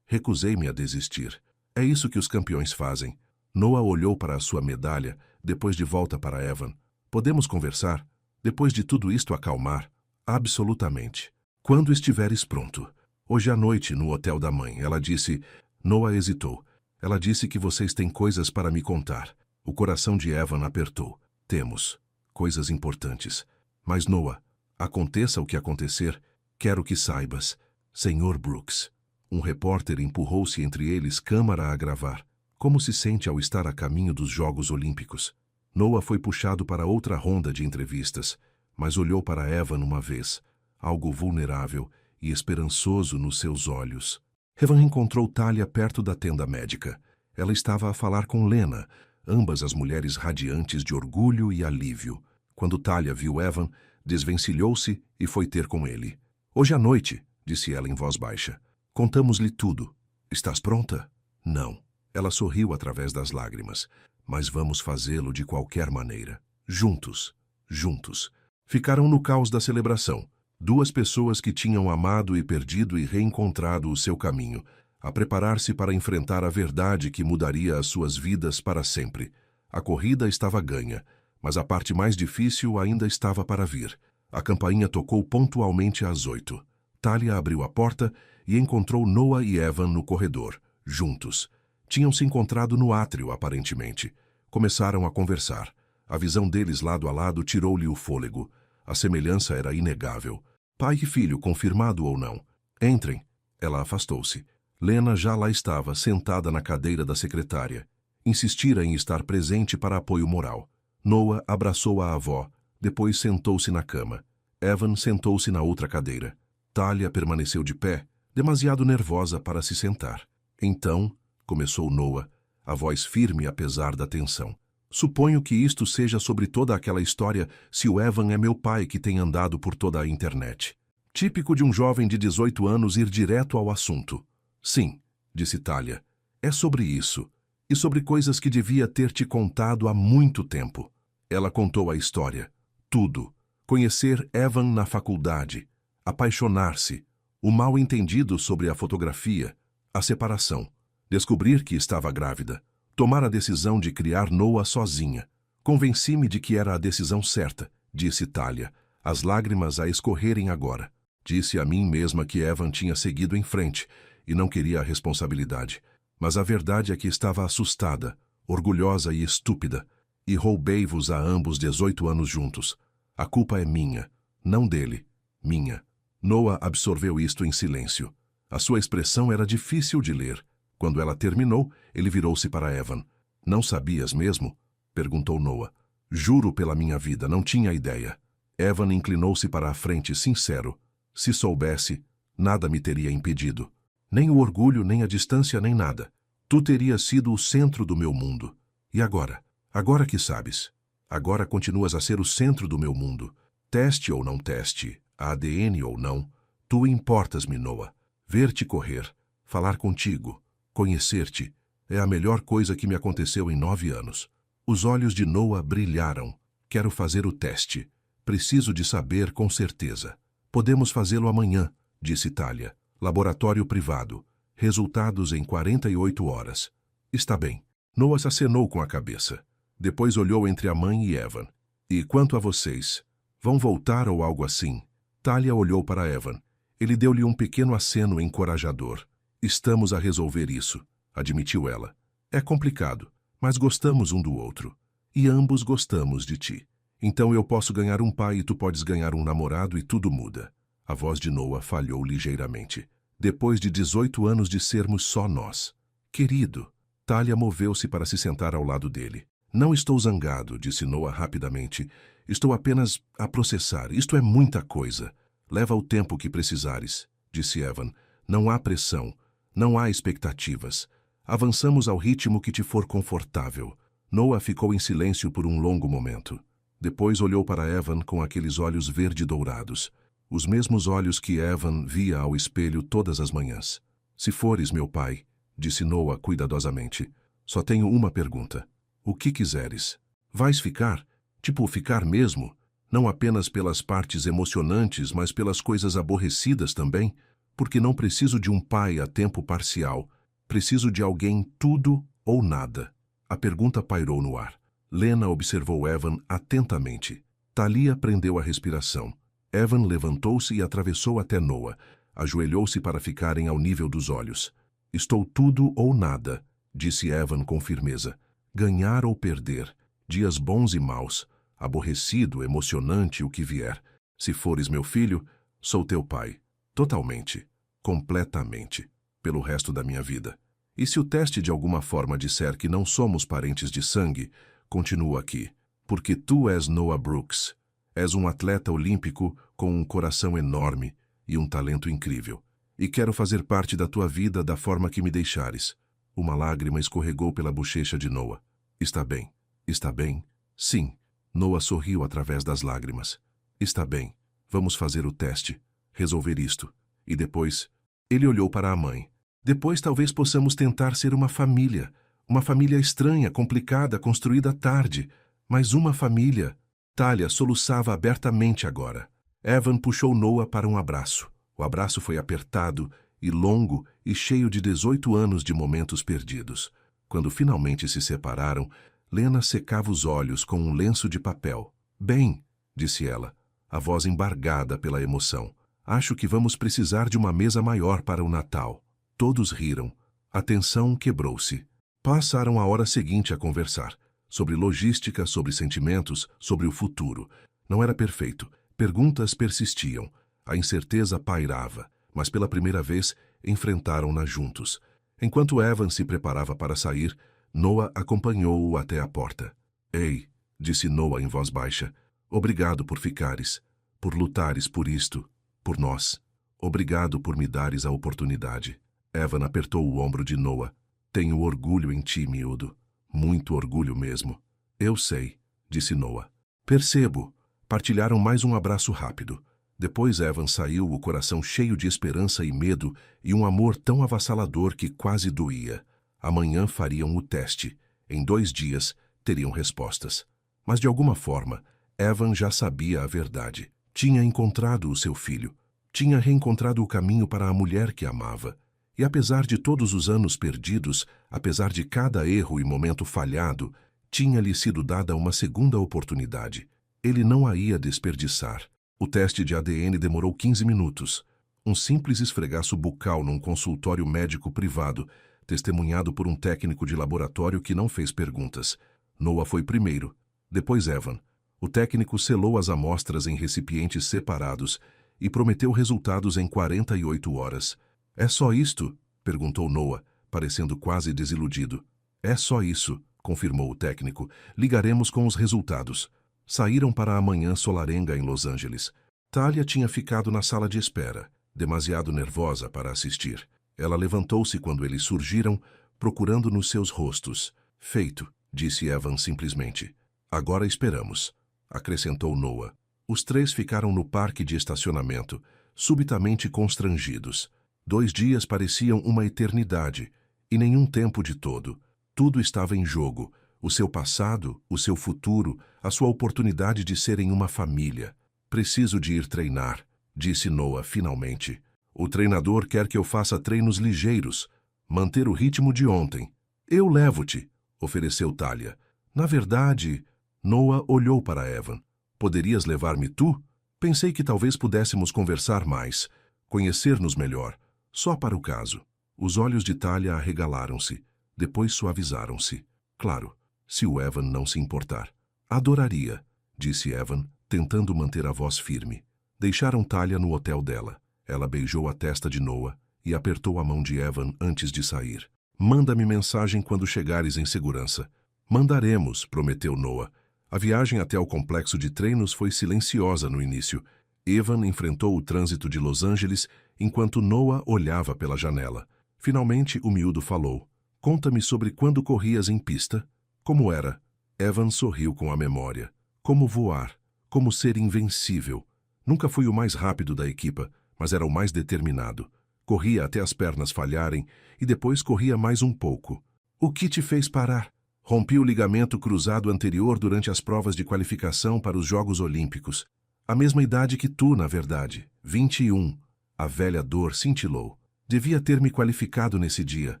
recusei-me a desistir. É isso que os campeões fazem. Noah olhou para a sua medalha, depois de volta para Evan. Podemos conversar? Depois de tudo isto acalmar? Absolutamente. Quando estiveres pronto. Hoje à noite, no hotel da mãe, ela disse... Noah hesitou. Ela disse que vocês têm coisas para me contar. O coração de Evan apertou. Temos. Coisas importantes. Mas Noah, aconteça o que acontecer, quero que saibas. Senhor Brooks. Um repórter empurrou-se entre eles, câmara a gravar. Como se sente ao estar a caminho dos Jogos Olímpicos? Noah foi puxado para outra ronda de entrevistas, mas olhou para Evan uma vez, algo vulnerável e esperançoso nos seus olhos. Evan encontrou Thalia perto da tenda médica. Ela estava a falar com Lena, ambas as mulheres radiantes de orgulho e alívio. Quando Thalia viu Evan, desvencilhou-se e foi ter com ele. Hoje à noite, disse ela em voz baixa. Contamos-lhe tudo. Estás pronta? Não. Ela sorriu através das lágrimas. Mas vamos fazê-lo de qualquer maneira. Juntos. juntos. Ficaram no caos da celebração. Duas pessoas que tinham amado e perdido e reencontrado o seu caminho, a preparar-se para enfrentar a verdade que mudaria as suas vidas para sempre. A corrida estava ganha, mas a parte mais difícil ainda estava para vir. A campainha tocou pontualmente às 8. Talia abriu a porta e encontrou Noah e Evan no corredor, juntos. Tinham se encontrado no átrio, aparentemente. Começaram a conversar. A visão deles lado a lado tirou-lhe o fôlego. A semelhança era inegável. Pai e filho, confirmado ou não. Entrem. Ela afastou-se. Lena já lá estava, sentada na cadeira da secretária. Insistira em estar presente para apoio moral. Noah abraçou a avó, depois sentou-se na cama. Evan sentou-se na outra cadeira. Talia permaneceu de pé, demasiado nervosa para se sentar. Então, começou Noah, a voz firme apesar da tensão. Suponho que isto seja sobre toda aquela história se o Evan é meu pai que tem andado por toda a internet. Típico de um jovem de 18 anos ir direto ao assunto. Sim, disse Talia. É sobre isso. E sobre coisas que devia ter te contado há muito tempo. Ela contou a história. Tudo. Conhecer Evan na faculdade. Apaixonar-se. O mal-entendido sobre a fotografia. A separação. Descobrir que estava grávida. Tomar a decisão de criar Noah sozinha. Convenci-me de que era a decisão certa, disse Talia, as lágrimas a escorrerem agora. Disse a mim mesma que Evan tinha seguido em frente e não queria a responsabilidade. Mas a verdade é que estava assustada, orgulhosa e estúpida, e roubei-vos a ambos 18 anos juntos. A culpa é minha, não dele, minha. Noah absorveu isto em silêncio. A sua expressão era difícil de ler. Quando ela terminou, ele virou-se para Evan. Não sabias mesmo? Perguntou Noah. Juro pela minha vida, não tinha ideia. Evan inclinou-se para a frente, sincero. Se soubesse, nada me teria impedido. Nem o orgulho, nem a distância, nem nada. Tu terias sido o centro do meu mundo. E agora? Agora que sabes. Agora continuas a ser o centro do meu mundo. Teste ou não teste, ADN ou não, tu importas-me, Noah. Ver-te correr, falar contigo, conhecer-te, é a melhor coisa que me aconteceu em 9 anos. Os olhos de Noah brilharam. Quero fazer o teste. Preciso de saber com certeza. Podemos fazê-lo amanhã, disse Talia. Laboratório privado. Resultados em 48 horas. Está bem. Noah acenou com a cabeça. Depois olhou entre a mãe e Evan. E quanto a vocês? Vão voltar ou algo assim? Talia olhou para Evan. Ele deu-lhe um pequeno aceno encorajador. Estamos a resolver isso, admitiu ela. É complicado, mas gostamos um do outro. E ambos gostamos de ti. Então eu posso ganhar um pai e tu podes ganhar um namorado e tudo muda. A voz de Noah falhou ligeiramente. Depois de 18 anos de sermos só nós. Querido. Talia moveu-se para se sentar ao lado dele. Não estou zangado, disse Noah rapidamente. Estou apenas a processar. Isto é muita coisa. Leva o tempo que precisares, disse Evan. Não há pressão. Não há expectativas. Avançamos ao ritmo que te for confortável. Noah ficou em silêncio por um longo momento. Depois olhou para Evan com aqueles olhos verde-dourados. Os mesmos olhos que Evan via ao espelho todas as manhãs. Se fores meu pai, disse Noah cuidadosamente, só tenho uma pergunta. O que quiseres? Vais ficar? Tipo, ficar mesmo? Não apenas pelas partes emocionantes, mas pelas coisas aborrecidas também? Porque não preciso de um pai a tempo parcial. Preciso de alguém tudo ou nada. A pergunta pairou no ar. Lena observou Evan atentamente. Talia prendeu a respiração. Evan levantou-se e atravessou até Noah. Ajoelhou-se para ficarem ao nível dos olhos. Estou tudo ou nada, disse Evan com firmeza. Ganhar ou perder, dias bons e maus, aborrecido, emocionante, o que vier. Se fores meu filho, sou teu pai. Totalmente, completamente, pelo resto da minha vida. E se o teste de alguma forma disser que não somos parentes de sangue, continuo aqui, porque tu és Noah Brooks. És um atleta olímpico com um coração enorme e um talento incrível. E quero fazer parte da tua vida da forma que me deixares. Uma lágrima escorregou pela bochecha de Noah. Está bem. Está bem? Sim. Noah sorriu através das lágrimas. Está bem. Vamos fazer o teste. Resolver isto. E depois, ele olhou para a mãe. Depois talvez possamos tentar ser uma família. Uma família estranha, complicada, construída tarde. Mas uma família. Talia soluçava abertamente agora. Evan puxou Noah para um abraço. O abraço foi apertado e longo e cheio de 18 anos de momentos perdidos. Quando finalmente se separaram, Lena secava os olhos com um lenço de papel. Bem, disse ela, a voz embargada pela emoção. Acho que vamos precisar de uma mesa maior para o Natal. Todos riram. A tensão quebrou-se. Passaram a hora seguinte a conversar. Sobre logística, sobre sentimentos, sobre o futuro. Não era perfeito. Perguntas persistiam. A incerteza pairava. Mas pela primeira vez, enfrentaram-na juntos. Enquanto Evan se preparava para sair, Noah acompanhou-o até a porta. Ei, disse Noah em voz baixa. Obrigado por ficares. Por lutares por isto. Por nós. Obrigado por me dares a oportunidade. Evan apertou o ombro de Noah. Tenho orgulho em ti, miúdo. Muito orgulho mesmo. Eu sei, disse Noah. Percebo. Partilharam mais um abraço rápido. Depois Evan saiu, o coração cheio de esperança e medo e um amor tão avassalador que quase doía. Amanhã fariam o teste. Em 2 dias, teriam respostas. Mas de alguma forma, Evan já sabia a verdade. Tinha encontrado o seu filho. Tinha reencontrado o caminho para a mulher que amava. E apesar de todos os anos perdidos, apesar de cada erro e momento falhado, tinha-lhe sido dada uma segunda oportunidade. Ele não a ia desperdiçar. O teste de ADN demorou 15 minutos. Um simples esfregaço bucal num consultório médico privado, testemunhado por um técnico de laboratório que não fez perguntas. Noah foi primeiro, depois Evan. O técnico selou as amostras em recipientes separados e prometeu resultados em 48 horas. É só isto? Perguntou Noah, parecendo quase desiludido. É só isso, confirmou o técnico. Ligaremos com os resultados. Saíram para a manhã solarenga em Los Angeles. Talia tinha ficado na sala de espera, demasiado nervosa para assistir. Ela levantou-se quando eles surgiram, procurando nos seus rostos. Feito, disse Evan simplesmente. Agora esperamos, acrescentou Noah. Os 3 ficaram no parque de estacionamento, subitamente constrangidos. 2 dias pareciam uma eternidade, e nenhum tempo de todo. Tudo estava em jogo. O seu passado, o seu futuro, a sua oportunidade de serem uma família. Preciso de ir treinar, disse Noah finalmente. O treinador quer que eu faça treinos ligeiros, manter o ritmo de ontem. Eu levo-te, ofereceu Talia. Na verdade, Noah olhou para Evan. Poderias levar-me tu? Pensei que talvez pudéssemos conversar mais, conhecer-nos melhor, só para o caso. Os olhos de Talia arregalaram-se, depois suavizaram-se. Claro, se o Evan não se importar. Adoraria, disse Evan, tentando manter a voz firme. Deixaram Talia no hotel dela. Ela beijou a testa de Noah e apertou a mão de Evan antes de sair. Manda-me mensagem quando chegares em segurança. Mandaremos, prometeu Noah. A viagem até o complexo de treinos foi silenciosa no início. Evan enfrentou o trânsito de Los Angeles enquanto Noah olhava pela janela. Finalmente o miúdo falou. Conta-me sobre quando corrias em pista. Como era? Evan sorriu com a memória. Como voar. Como ser invencível. Nunca fui o mais rápido da equipa, mas era o mais determinado. Corria até as pernas falharem e depois corria mais um pouco. O que te fez parar? Rompi o ligamento cruzado anterior durante as provas de qualificação para os Jogos Olímpicos. A mesma idade que tu, na verdade. 21. A velha dor cintilou. Devia ter me qualificado nesse dia.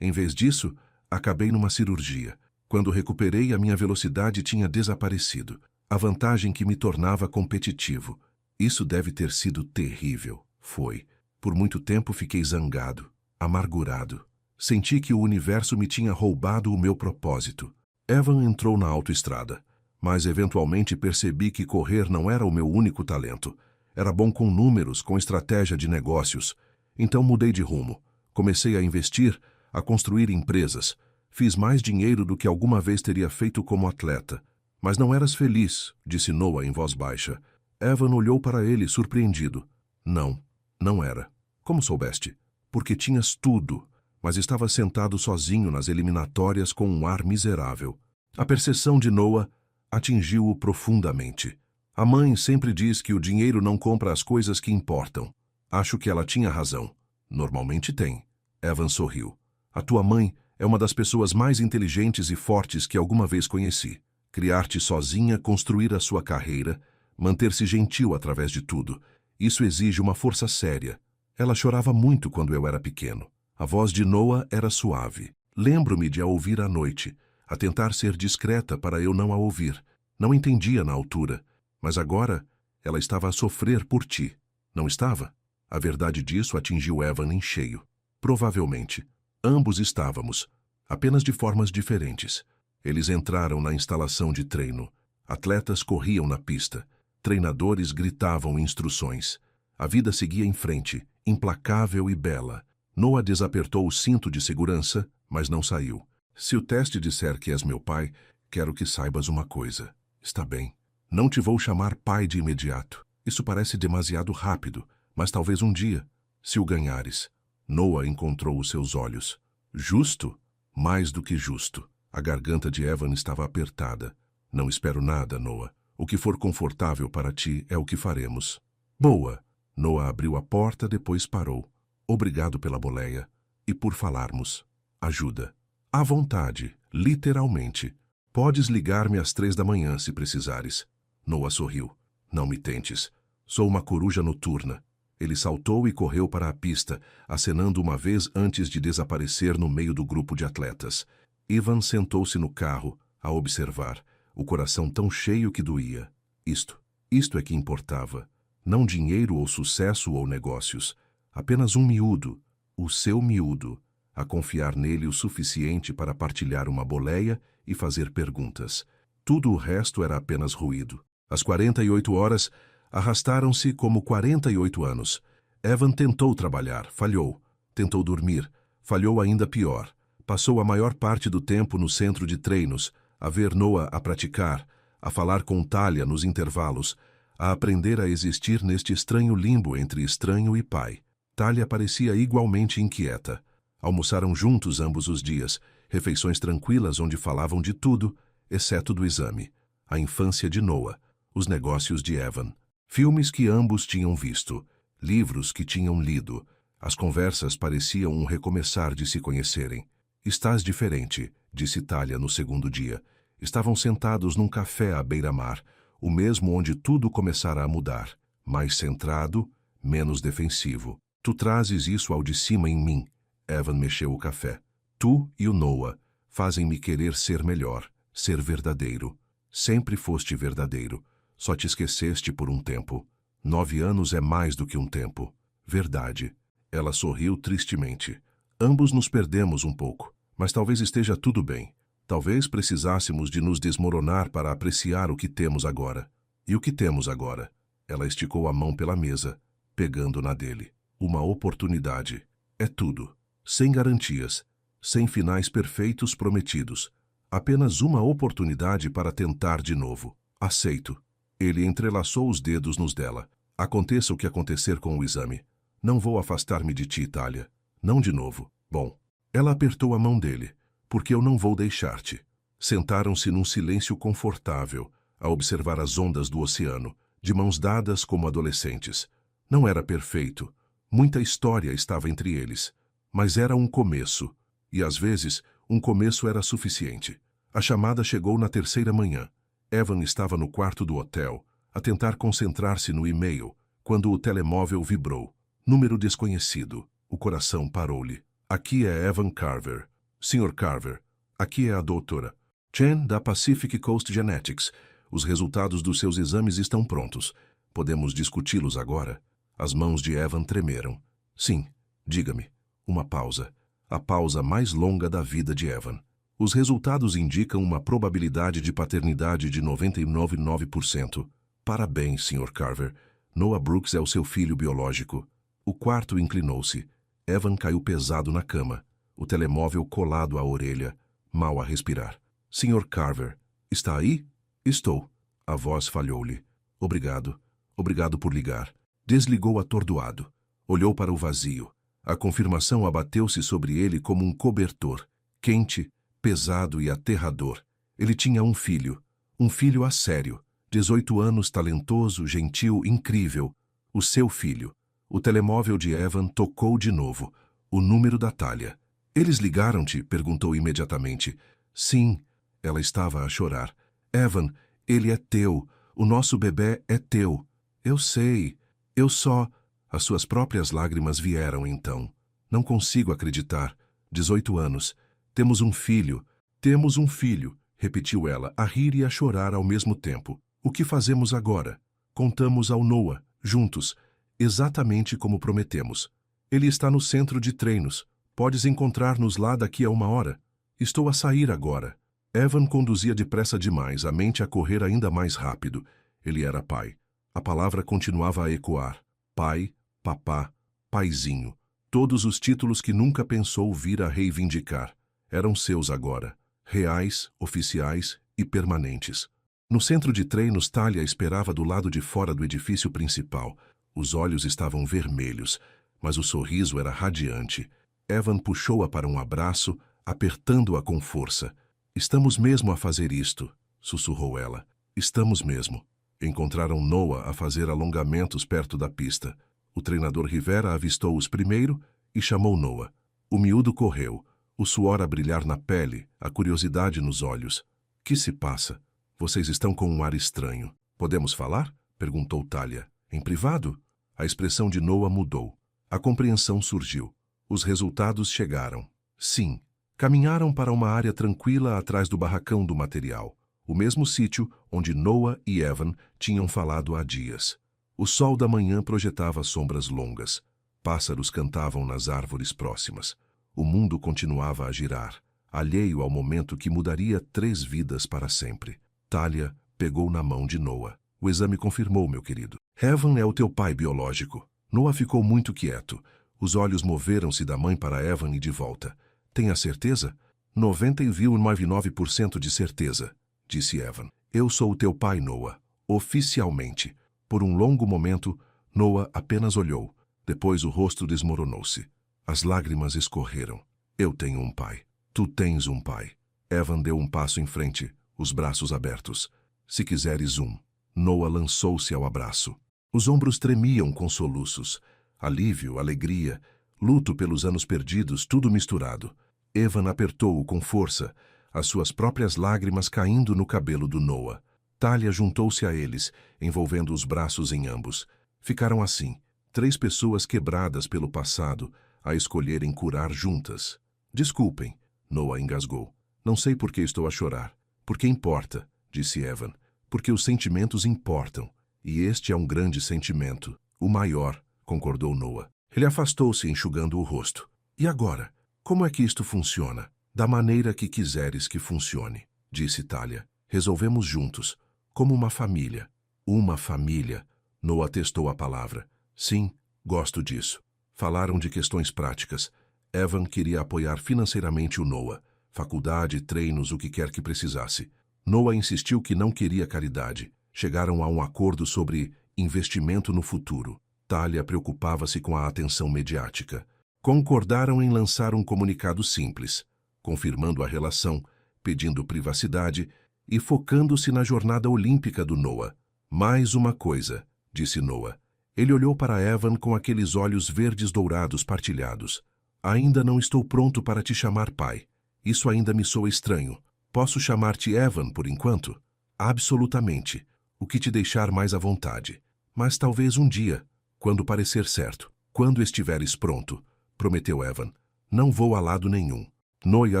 Em vez disso, acabei numa cirurgia. Quando recuperei, a minha velocidade tinha desaparecido. A vantagem que me tornava competitivo. Isso deve ter sido terrível. Foi. Por muito tempo fiquei zangado, amargurado. Senti que o universo me tinha roubado o meu propósito. Evan entrou na autoestrada, mas eventualmente percebi que correr não era o meu único talento. Era bom com números, com estratégia de negócios. Então mudei de rumo. Comecei a investir, a construir empresas. Fiz mais dinheiro do que alguma vez teria feito como atleta. Mas não eras feliz, disse Noah em voz baixa. Evan olhou para ele, surpreendido. Não, não era. Como soubeste? Porque tinhas tudo, mas estava sentado sozinho nas eliminatórias com um ar miserável. A percepção de Noah atingiu-o profundamente. A mãe sempre diz que o dinheiro não compra as coisas que importam. Acho que ela tinha razão. Normalmente tem. Evan sorriu. A tua mãe é uma das pessoas mais inteligentes e fortes que alguma vez conheci. Criar-te sozinha, construir a sua carreira, manter-se gentil através de tudo. Isso exige uma força séria. Ela chorava muito quando eu era pequeno. A voz de Noah era suave. Lembro-me de a ouvir à noite, a tentar ser discreta para eu não a ouvir. Não entendia na altura, mas agora ela estava a sofrer por ti. Não estava? A verdade disso atingiu Evan em cheio. Provavelmente, ambos estávamos, apenas de formas diferentes. Eles entraram na instalação de treino. Atletas corriam na pista. Treinadores gritavam instruções. A vida seguia em frente, implacável e bela. Noah desapertou o cinto de segurança, mas não saiu. Se o teste disser que és meu pai, quero que saibas uma coisa. Está bem. Não te vou chamar pai de imediato. Isso parece demasiado rápido, mas talvez um dia, se o ganhares. Noah encontrou os seus olhos. Justo? Mais do que justo. A garganta de Evan estava apertada. Não espero nada, Noah. O que for confortável para ti é o que faremos. Boa. Noah abriu a porta, depois parou. Obrigado pela boleia. E por falarmos. Ajuda. À vontade, literalmente. Podes ligar-me às 3 da manhã se precisares. Noah sorriu. Não me tentes. Sou uma coruja noturna. Ele saltou e correu para a pista, acenando uma vez antes de desaparecer no meio do grupo de atletas. Evan sentou-se no carro, a observar, o coração tão cheio que doía. Isto é que importava. Não dinheiro ou sucesso ou negócios. Apenas um miúdo, o seu miúdo, a confiar nele o suficiente para partilhar uma boleia e fazer perguntas. Tudo o resto era apenas ruído. As 48 horas arrastaram-se como 48 anos. Evan tentou trabalhar, falhou. Tentou dormir, falhou ainda pior. Passou a maior parte do tempo no centro de treinos, a ver Noah a praticar, a falar com Talia nos intervalos, a aprender a existir neste estranho limbo entre estranho e pai. Talia parecia igualmente inquieta. Almoçaram juntos ambos os dias, refeições tranquilas onde falavam de tudo, exceto do exame, a infância de Noah, os negócios de Evan, filmes que ambos tinham visto, livros que tinham lido. As conversas pareciam um recomeçar de se conhecerem. Estás diferente, disse Talia no segundo dia. Estavam sentados num café à beira-mar, o mesmo onde tudo começara a mudar. Mais centrado, menos defensivo. Tu trazes isso ao de cima em mim. Evan mexeu o café. Tu e o Noah fazem-me querer ser melhor, ser verdadeiro. Sempre foste verdadeiro. Só te esqueceste por um tempo. 9 anos é mais do que um tempo. Verdade. Ela sorriu tristemente. Ambos nos perdemos um pouco, mas talvez esteja tudo bem. Talvez precisássemos de nos desmoronar para apreciar o que temos agora. E o que temos agora? Ela esticou a mão pela mesa, pegando na dele. Uma oportunidade. É tudo. Sem garantias. Sem finais perfeitos prometidos. Apenas uma oportunidade para tentar de novo. Aceito. Ele entrelaçou os dedos nos dela. Aconteça o que acontecer com o exame. Não vou afastar-me de ti, Talia. Não de novo. Bom. Ela apertou a mão dele. Porque eu não vou deixar-te. Sentaram-se num silêncio confortável, a observar as ondas do oceano, de mãos dadas como adolescentes. Não era perfeito. Muita história estava entre eles. Mas era um começo. E às vezes, um começo era suficiente. A chamada chegou na 3ª manhã. Evan estava no quarto do hotel, a tentar concentrar-se no e-mail, quando o telemóvel vibrou. Número desconhecido. O coração parou-lhe. Aqui é Evan Carver. Sr. Carver, aqui é a doutora Chen, da Pacific Coast Genetics. Os resultados dos seus exames estão prontos. Podemos discuti-los agora? As mãos de Evan tremeram. Sim, diga-me. Uma pausa. A pausa mais longa da vida de Evan. Os resultados indicam uma probabilidade de paternidade de 99,9%. Parabéns, Sr. Carver. Noah Brooks é o seu filho biológico. O quarto inclinou-se. Evan caiu pesado na cama, o telemóvel colado à orelha, mal a respirar. Sr. Carver, está aí? Estou. A voz falhou-lhe. Obrigado. Obrigado por ligar. Desligou atordoado. Olhou para o vazio. A confirmação abateu-se sobre ele como um cobertor, quente, pesado e aterrador. Ele tinha um filho a sério, 18 anos, talentoso, gentil, incrível. O seu filho. O telemóvel de Evan tocou de novo. O número da Talia. Eles ligaram-te? Perguntou imediatamente. Sim. Ela estava a chorar. Evan, ele é teu. O nosso bebê é teu. Eu sei. Eu só... As suas próprias lágrimas vieram então. Não consigo acreditar. 18 anos. Temos um filho. Temos um filho, repetiu ela, a rir e a chorar ao mesmo tempo. O que fazemos agora? Contamos ao Noah, juntos, exatamente como prometemos. Ele está no centro de treinos. Podes encontrar-nos lá daqui a 1 hora. Estou a sair agora. Evan conduzia depressa demais, a mente a correr ainda mais rápido. Ele era pai. A palavra continuava a ecoar. Pai, papá, paizinho. Todos os títulos que nunca pensou vir a reivindicar. Eram seus agora. Reais, oficiais e permanentes. No centro de treinos, Talia esperava do lado de fora do edifício principal. Os olhos estavam vermelhos, mas o sorriso era radiante. Evan puxou-a para um abraço, apertando-a com força. Estamos mesmo a fazer isto, sussurrou ela. Estamos mesmo. Encontraram Noah a fazer alongamentos perto da pista. O treinador Rivera avistou-os primeiro e chamou Noah. O miúdo correu. O suor a brilhar na pele, a curiosidade nos olhos. Que se passa? Vocês estão com um ar estranho. Podemos falar? Perguntou Talia. Em privado? A expressão de Noah mudou. A compreensão surgiu. Os resultados chegaram. Sim. Caminharam para uma área tranquila atrás do barracão do material. O mesmo sítio onde Noah e Evan tinham falado há dias. O sol da manhã projetava sombras longas. Pássaros cantavam nas árvores próximas. O mundo continuava a girar, alheio ao momento que mudaria 3 vidas para sempre. Talia pegou na mão de Noah. O exame confirmou, meu querido. Evan é o teu pai biológico. Noah ficou muito quieto. Os olhos moveram-se da mãe para Evan e de volta. Tem a certeza? 99,99% de certeza, disse Evan. Eu sou o teu pai, Noah. Oficialmente. Por um longo momento, Noah apenas olhou. Depois o rosto desmoronou-se. As lágrimas escorreram. Eu tenho um pai. Tu tens um pai. Evan deu um passo em frente, os braços abertos. Se quiseres um. Noah lançou-se ao abraço. Os ombros tremiam com soluços. Alívio, alegria, luto pelos anos perdidos, tudo misturado. Evan apertou-o com força, as suas próprias lágrimas caindo no cabelo do Noah. Talia juntou-se a eles, envolvendo os braços em ambos. Ficaram assim, 3 pessoas quebradas pelo passado, a escolherem curar juntas. Desculpem, Noah engasgou. Não sei por que estou a chorar. Porque importa, disse Evan. Porque os sentimentos importam. E este é um grande sentimento. O maior, concordou Noah. Ele afastou-se, enxugando o rosto. E agora? Como é que isto funciona? Da maneira que quiseres que funcione, disse Talia. Resolvemos juntos, como uma família. Uma família. Noah testou a palavra. Sim, gosto disso. Falaram de questões práticas. Evan queria apoiar financeiramente o Noah. Faculdade, treinos, o que quer que precisasse. Noah insistiu que não queria caridade. Chegaram a um acordo sobre investimento no futuro. Talia preocupava-se com a atenção mediática. Concordaram em lançar um comunicado simples, confirmando a relação, pedindo privacidade e focando-se na jornada olímpica do Noah. Mais uma coisa, disse Noah. Ele olhou para Evan com aqueles olhos verdes dourados partilhados. Ainda não estou pronto para te chamar pai. Isso ainda me soa estranho. Posso chamar-te Evan por enquanto? Absolutamente. O que te deixar mais à vontade. Mas talvez um dia, quando parecer certo, quando estiveres pronto, prometeu Evan. Não vou a lado nenhum. Noah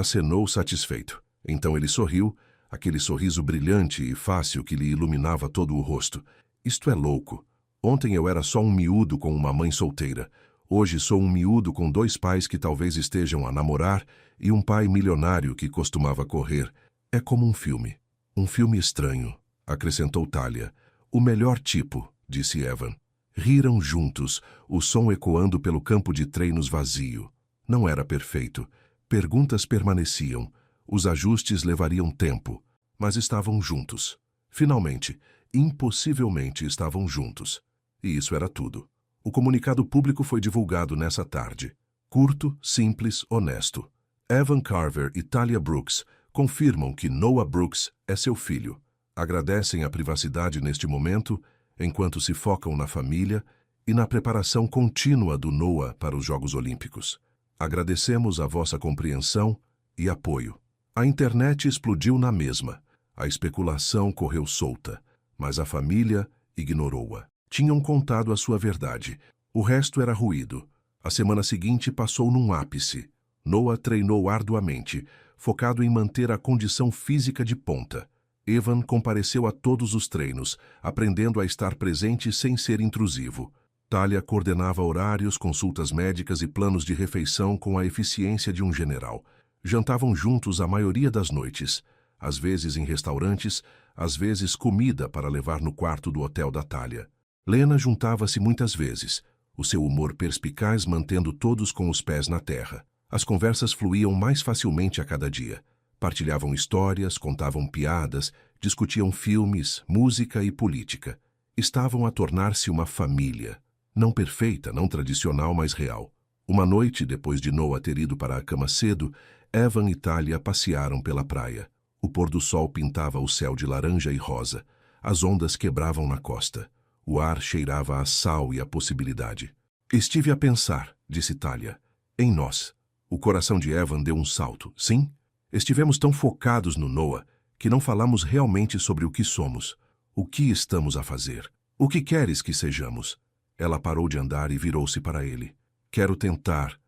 acenou satisfeito. Então ele sorriu, aquele sorriso brilhante e fácil que lhe iluminava todo o rosto. Isto é louco. Ontem eu era só um miúdo com uma mãe solteira. Hoje sou um miúdo com 2 pais que talvez estejam a namorar e um pai milionário que costumava correr. É como um filme. Um filme estranho, acrescentou Talia. O melhor tipo, disse Evan. Riram juntos, o som ecoando pelo campo de treinos vazio. Não era perfeito. Perguntas permaneciam. Os ajustes levariam tempo, mas estavam juntos. Finalmente, impossivelmente estavam juntos. E isso era tudo. O comunicado público foi divulgado nessa tarde. Curto, simples, honesto. Evan Carver e Talia Brooks confirmam que Noah Brooks é seu filho. Agradecem a privacidade neste momento, enquanto se focam na família e na preparação contínua do Noah para os Jogos Olímpicos. Agradecemos a vossa compreensão e apoio. A internet explodiu na mesma. A especulação correu solta, mas a família ignorou-a. Tinham contado a sua verdade. O resto era ruído. A semana seguinte passou num ápice. Noah treinou arduamente, focado em manter a condição física de ponta. Evan compareceu a todos os treinos, aprendendo a estar presente sem ser intrusivo. Talia coordenava horários, consultas médicas e planos de refeição com a eficiência de um general. Jantavam juntos a maioria das noites, às vezes em restaurantes, às vezes comida para levar no quarto do hotel da Talia. Lena juntava-se muitas vezes, o seu humor perspicaz mantendo todos com os pés na terra. As conversas fluíam mais facilmente a cada dia. Partilhavam histórias, contavam piadas, discutiam filmes, música e política. Estavam a tornar-se uma família. Não perfeita, não tradicional, mas real. Uma noite, depois de Noah ter ido para a cama cedo, Evan e Talia passearam pela praia. O pôr do sol pintava o céu de laranja e rosa. As ondas quebravam na costa. O ar cheirava a sal e a possibilidade. Estive a pensar, disse Talia, em nós. O coração de Evan deu um salto. Sim, estivemos tão focados no Noah que não falamos realmente sobre o que somos. O que estamos a fazer? O que queres que sejamos? Ela parou de andar e virou-se para ele. Quero tentar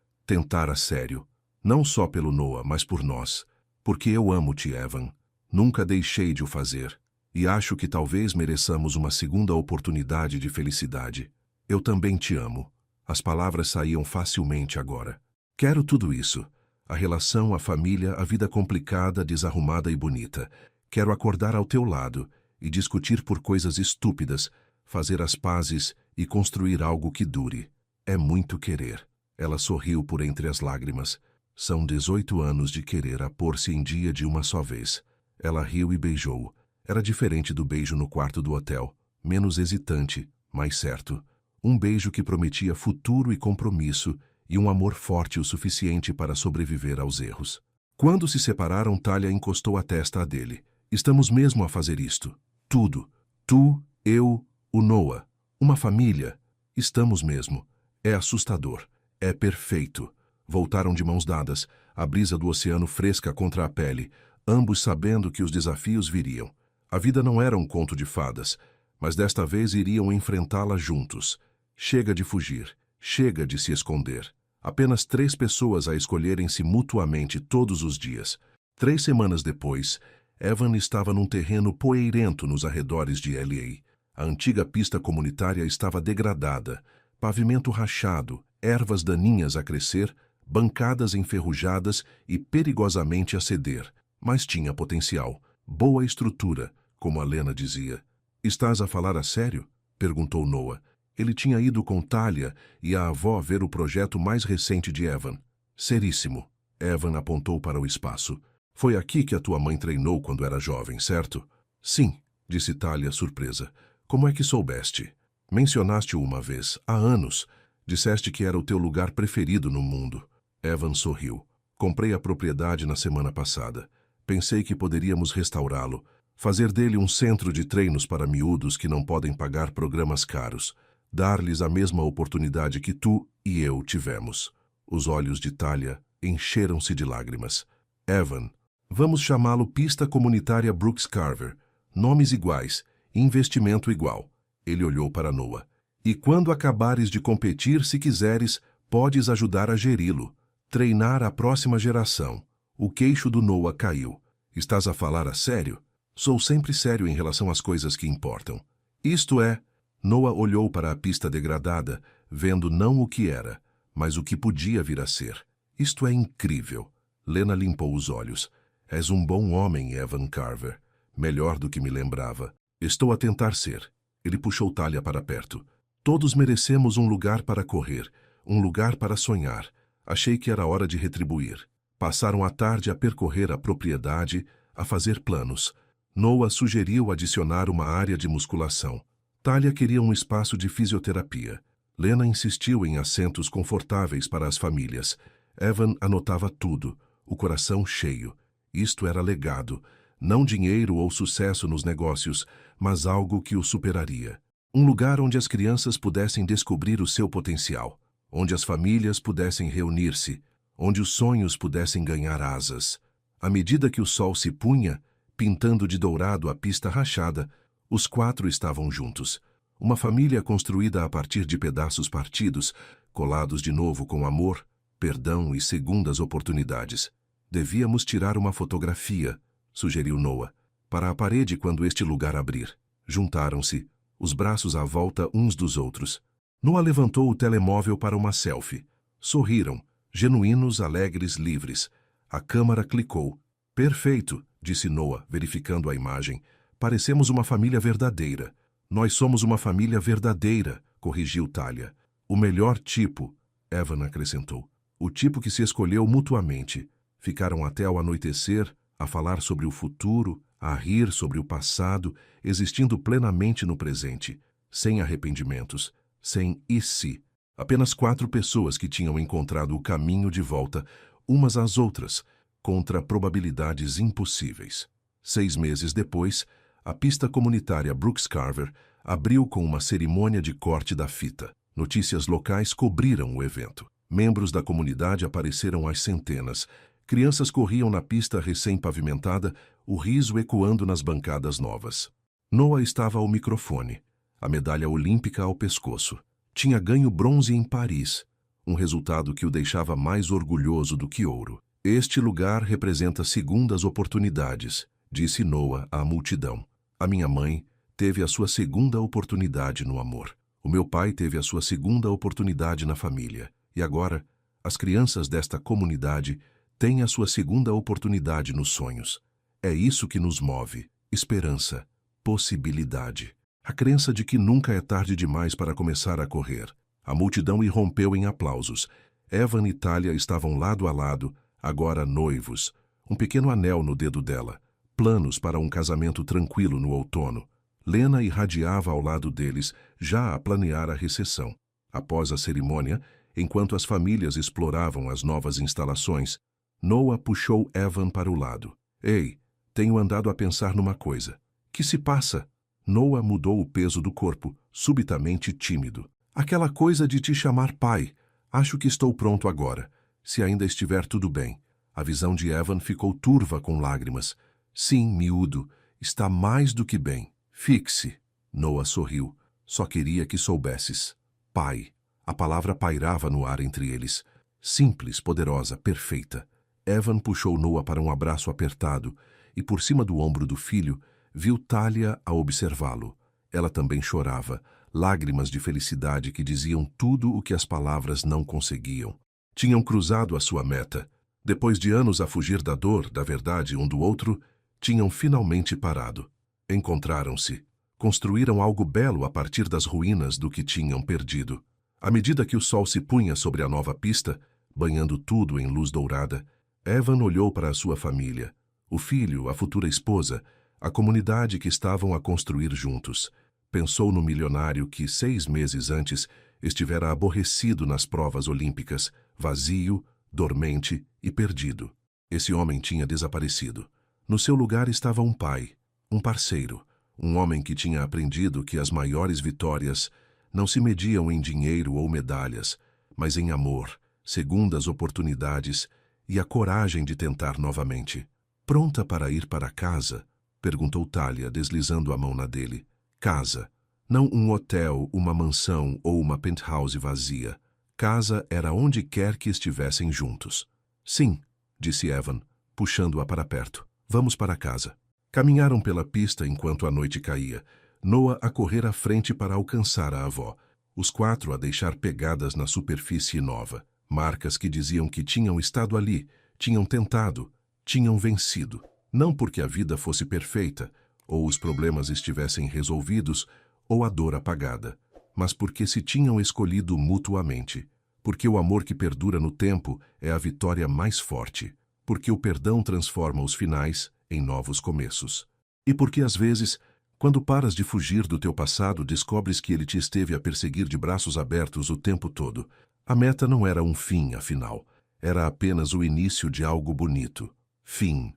a sério. Não só pelo Noah, mas por nós. Porque eu amo-te, Evan. Nunca deixei de o fazer. E acho que talvez mereçamos uma segunda oportunidade de felicidade. Eu também te amo. As palavras saíam facilmente agora. Quero tudo isso. A relação, a família, a vida complicada, desarrumada e bonita. Quero acordar ao teu lado e discutir por coisas estúpidas, fazer as pazes e construir algo que dure. É muito querer. Ela sorriu por entre as lágrimas. São 18 anos de querer a pôr-se em dia de uma só vez. Ela riu e beijou. Era diferente do beijo no quarto do hotel. Menos hesitante, mais certo. Um beijo que prometia futuro e compromisso e um amor forte o suficiente para sobreviver aos erros. Quando se separaram, Talia encostou a testa a dele. Estamos mesmo a fazer isto. Tudo. Tu, eu, o Noah. Uma família. Estamos mesmo. É assustador. É perfeito. Voltaram de mãos dadas, a brisa do oceano fresca contra a pele, ambos sabendo que os desafios viriam. A vida não era um conto de fadas, mas desta vez iriam enfrentá-la juntos. Chega de fugir. Chega de se esconder. Apenas 3 pessoas a escolherem-se mutuamente todos os dias. 3 semanas depois, Evan estava num terreno poeirento nos arredores de LA. A antiga pista comunitária estava degradada, pavimento rachado, ervas daninhas a crescer, bancadas enferrujadas e perigosamente a ceder. Mas tinha potencial. Boa estrutura, como a Lena dizia. Estás a falar a sério? Perguntou Noah. Ele tinha ido com Talia e a avó ver o projeto mais recente de Evan. Seríssimo. Evan apontou para o espaço. Foi aqui que a tua mãe treinou quando era jovem, certo? Sim, disse Talia, surpresa. Como é que soubeste? Mencionaste-o uma vez, há anos. Disseste que era o teu lugar preferido no mundo. Evan sorriu. Comprei a propriedade na semana passada. Pensei que poderíamos restaurá-lo, fazer dele um centro de treinos para miúdos que não podem pagar programas caros, dar-lhes a mesma oportunidade que tu e eu tivemos. Os olhos de Talia encheram-se de lágrimas. Evan, vamos chamá-lo Pista Comunitária Brooks Carver. Nomes iguais, investimento igual. Ele olhou para Noah. E quando acabares de competir, se quiseres, podes ajudar a geri-lo. Treinar a próxima geração. O queixo do Noah caiu. Estás a falar a sério? Sou sempre sério em relação às coisas que importam. Isto é... Noah olhou para a pista degradada, vendo não o que era, mas o que podia vir a ser. Isto é incrível. Lena limpou os olhos. És um bom homem, Evan Carver. Melhor do que me lembrava. Estou a tentar ser. Ele puxou Talia para perto. Todos merecemos um lugar para correr, um lugar para sonhar. Achei que era hora de retribuir. Passaram a tarde a percorrer a propriedade, a fazer planos. Noah sugeriu adicionar uma área de musculação. Talia queria um espaço de fisioterapia. Lena insistiu em assentos confortáveis para as famílias. Evan anotava tudo, o coração cheio. Isto era legado, não dinheiro ou sucesso nos negócios, mas algo que o superaria. Um lugar onde as crianças pudessem descobrir o seu potencial, onde as famílias pudessem reunir-se, onde os sonhos pudessem ganhar asas. À medida que o sol se punha, pintando de dourado a pista rachada, os 4 estavam juntos. Uma família construída a partir de pedaços partidos, colados de novo com amor, perdão e segundas oportunidades. Devíamos tirar uma fotografia, sugeriu Noah, para a parede quando este lugar abrir. Juntaram-se, os braços à volta uns dos outros. Noah levantou o telemóvel para uma selfie. Sorriram, genuínos, alegres, livres. A câmara clicou. Perfeito, disse Noah, verificando a imagem. Parecemos uma família verdadeira. Nós somos uma família verdadeira, corrigiu Talia. O melhor tipo, Evan acrescentou. O tipo que se escolheu mutuamente. Ficaram até ao anoitecer, a falar sobre o futuro, a rir sobre o passado, existindo plenamente no presente, sem arrependimentos, sem e se. Apenas 4 pessoas que tinham encontrado o caminho de volta, umas às outras, contra probabilidades impossíveis. 6 meses depois, a pista comunitária Brooks Carver abriu com uma cerimônia de corte da fita. Notícias locais cobriram o evento. Membros da comunidade apareceram às centenas. Crianças corriam na pista recém-pavimentada, o riso ecoando nas bancadas novas. Noah estava ao microfone, a medalha olímpica ao pescoço. Tinha ganho bronze em Paris, um resultado que o deixava mais orgulhoso do que ouro. Este lugar representa segundas oportunidades, disse Noah à multidão. A minha mãe teve a sua segunda oportunidade no amor. O meu pai teve a sua segunda oportunidade na família. E agora, as crianças desta comunidade têm a sua segunda oportunidade nos sonhos. É isso que nos move. Esperança. Possibilidade. A crença de que nunca é tarde demais para começar a correr. A multidão irrompeu em aplausos. Evan e Talia estavam lado a lado, agora noivos. Um pequeno anel no dedo dela. Planos para um casamento tranquilo no outono. Lena irradiava ao lado deles, já a planear a recepção. Após a cerimônia, enquanto as famílias exploravam as novas instalações, Noah puxou Evan para o lado. Ei, tenho andado a pensar numa coisa. Que se passa? Noah mudou o peso do corpo, subitamente tímido. Aquela coisa de te chamar pai. Acho que estou pronto agora, se ainda estiver tudo bem. A visão de Evan ficou turva com lágrimas. Sim, miúdo, está mais do que bem. Fixe. Noah sorriu. Só queria que soubesses. Pai. A palavra pairava no ar entre eles. Simples, poderosa, perfeita. Evan puxou Noah para um abraço apertado e, por cima do ombro do filho, viu Talia a observá-lo. Ela também chorava, lágrimas de felicidade que diziam tudo o que as palavras não conseguiam. Tinham cruzado a sua meta. Depois de anos a fugir da dor, da verdade um do outro, tinham finalmente parado. Encontraram-se. Construíram algo belo a partir das ruínas do que tinham perdido. À medida que o sol se punha sobre a nova pista, banhando tudo em luz dourada, Evan olhou para a sua família, o filho, a futura esposa, a comunidade que estavam a construir juntos. Pensou no milionário que, 6 meses antes, estivera aborrecido nas provas olímpicas, vazio, dormente e perdido. Esse homem tinha desaparecido. No seu lugar estava um pai, um parceiro, um homem que tinha aprendido que as maiores vitórias não se mediam em dinheiro ou medalhas, mas em amor, segundas oportunidades e a coragem de tentar novamente. Pronta para ir para casa? Perguntou Talia, deslizando a mão na dele. Casa. Não um hotel, uma mansão ou uma penthouse vazia. Casa era onde quer que estivessem juntos. Sim, disse Evan, puxando-a para perto. Vamos para casa. Caminharam pela pista enquanto a noite caía. Noah a correr à frente para alcançar a avó. Os 4 a deixar pegadas na superfície nova. Marcas que diziam que tinham estado ali, tinham tentado, tinham vencido. Não porque a vida fosse perfeita, ou os problemas estivessem resolvidos, ou a dor apagada, mas porque se tinham escolhido mutuamente. Porque o amor que perdura no tempo é a vitória mais forte. Porque o perdão transforma os finais em novos começos. E porque às vezes, quando paras de fugir do teu passado, descobres que ele te esteve a perseguir de braços abertos o tempo todo. A meta não era um fim, afinal. Era apenas o início de algo bonito. Fim.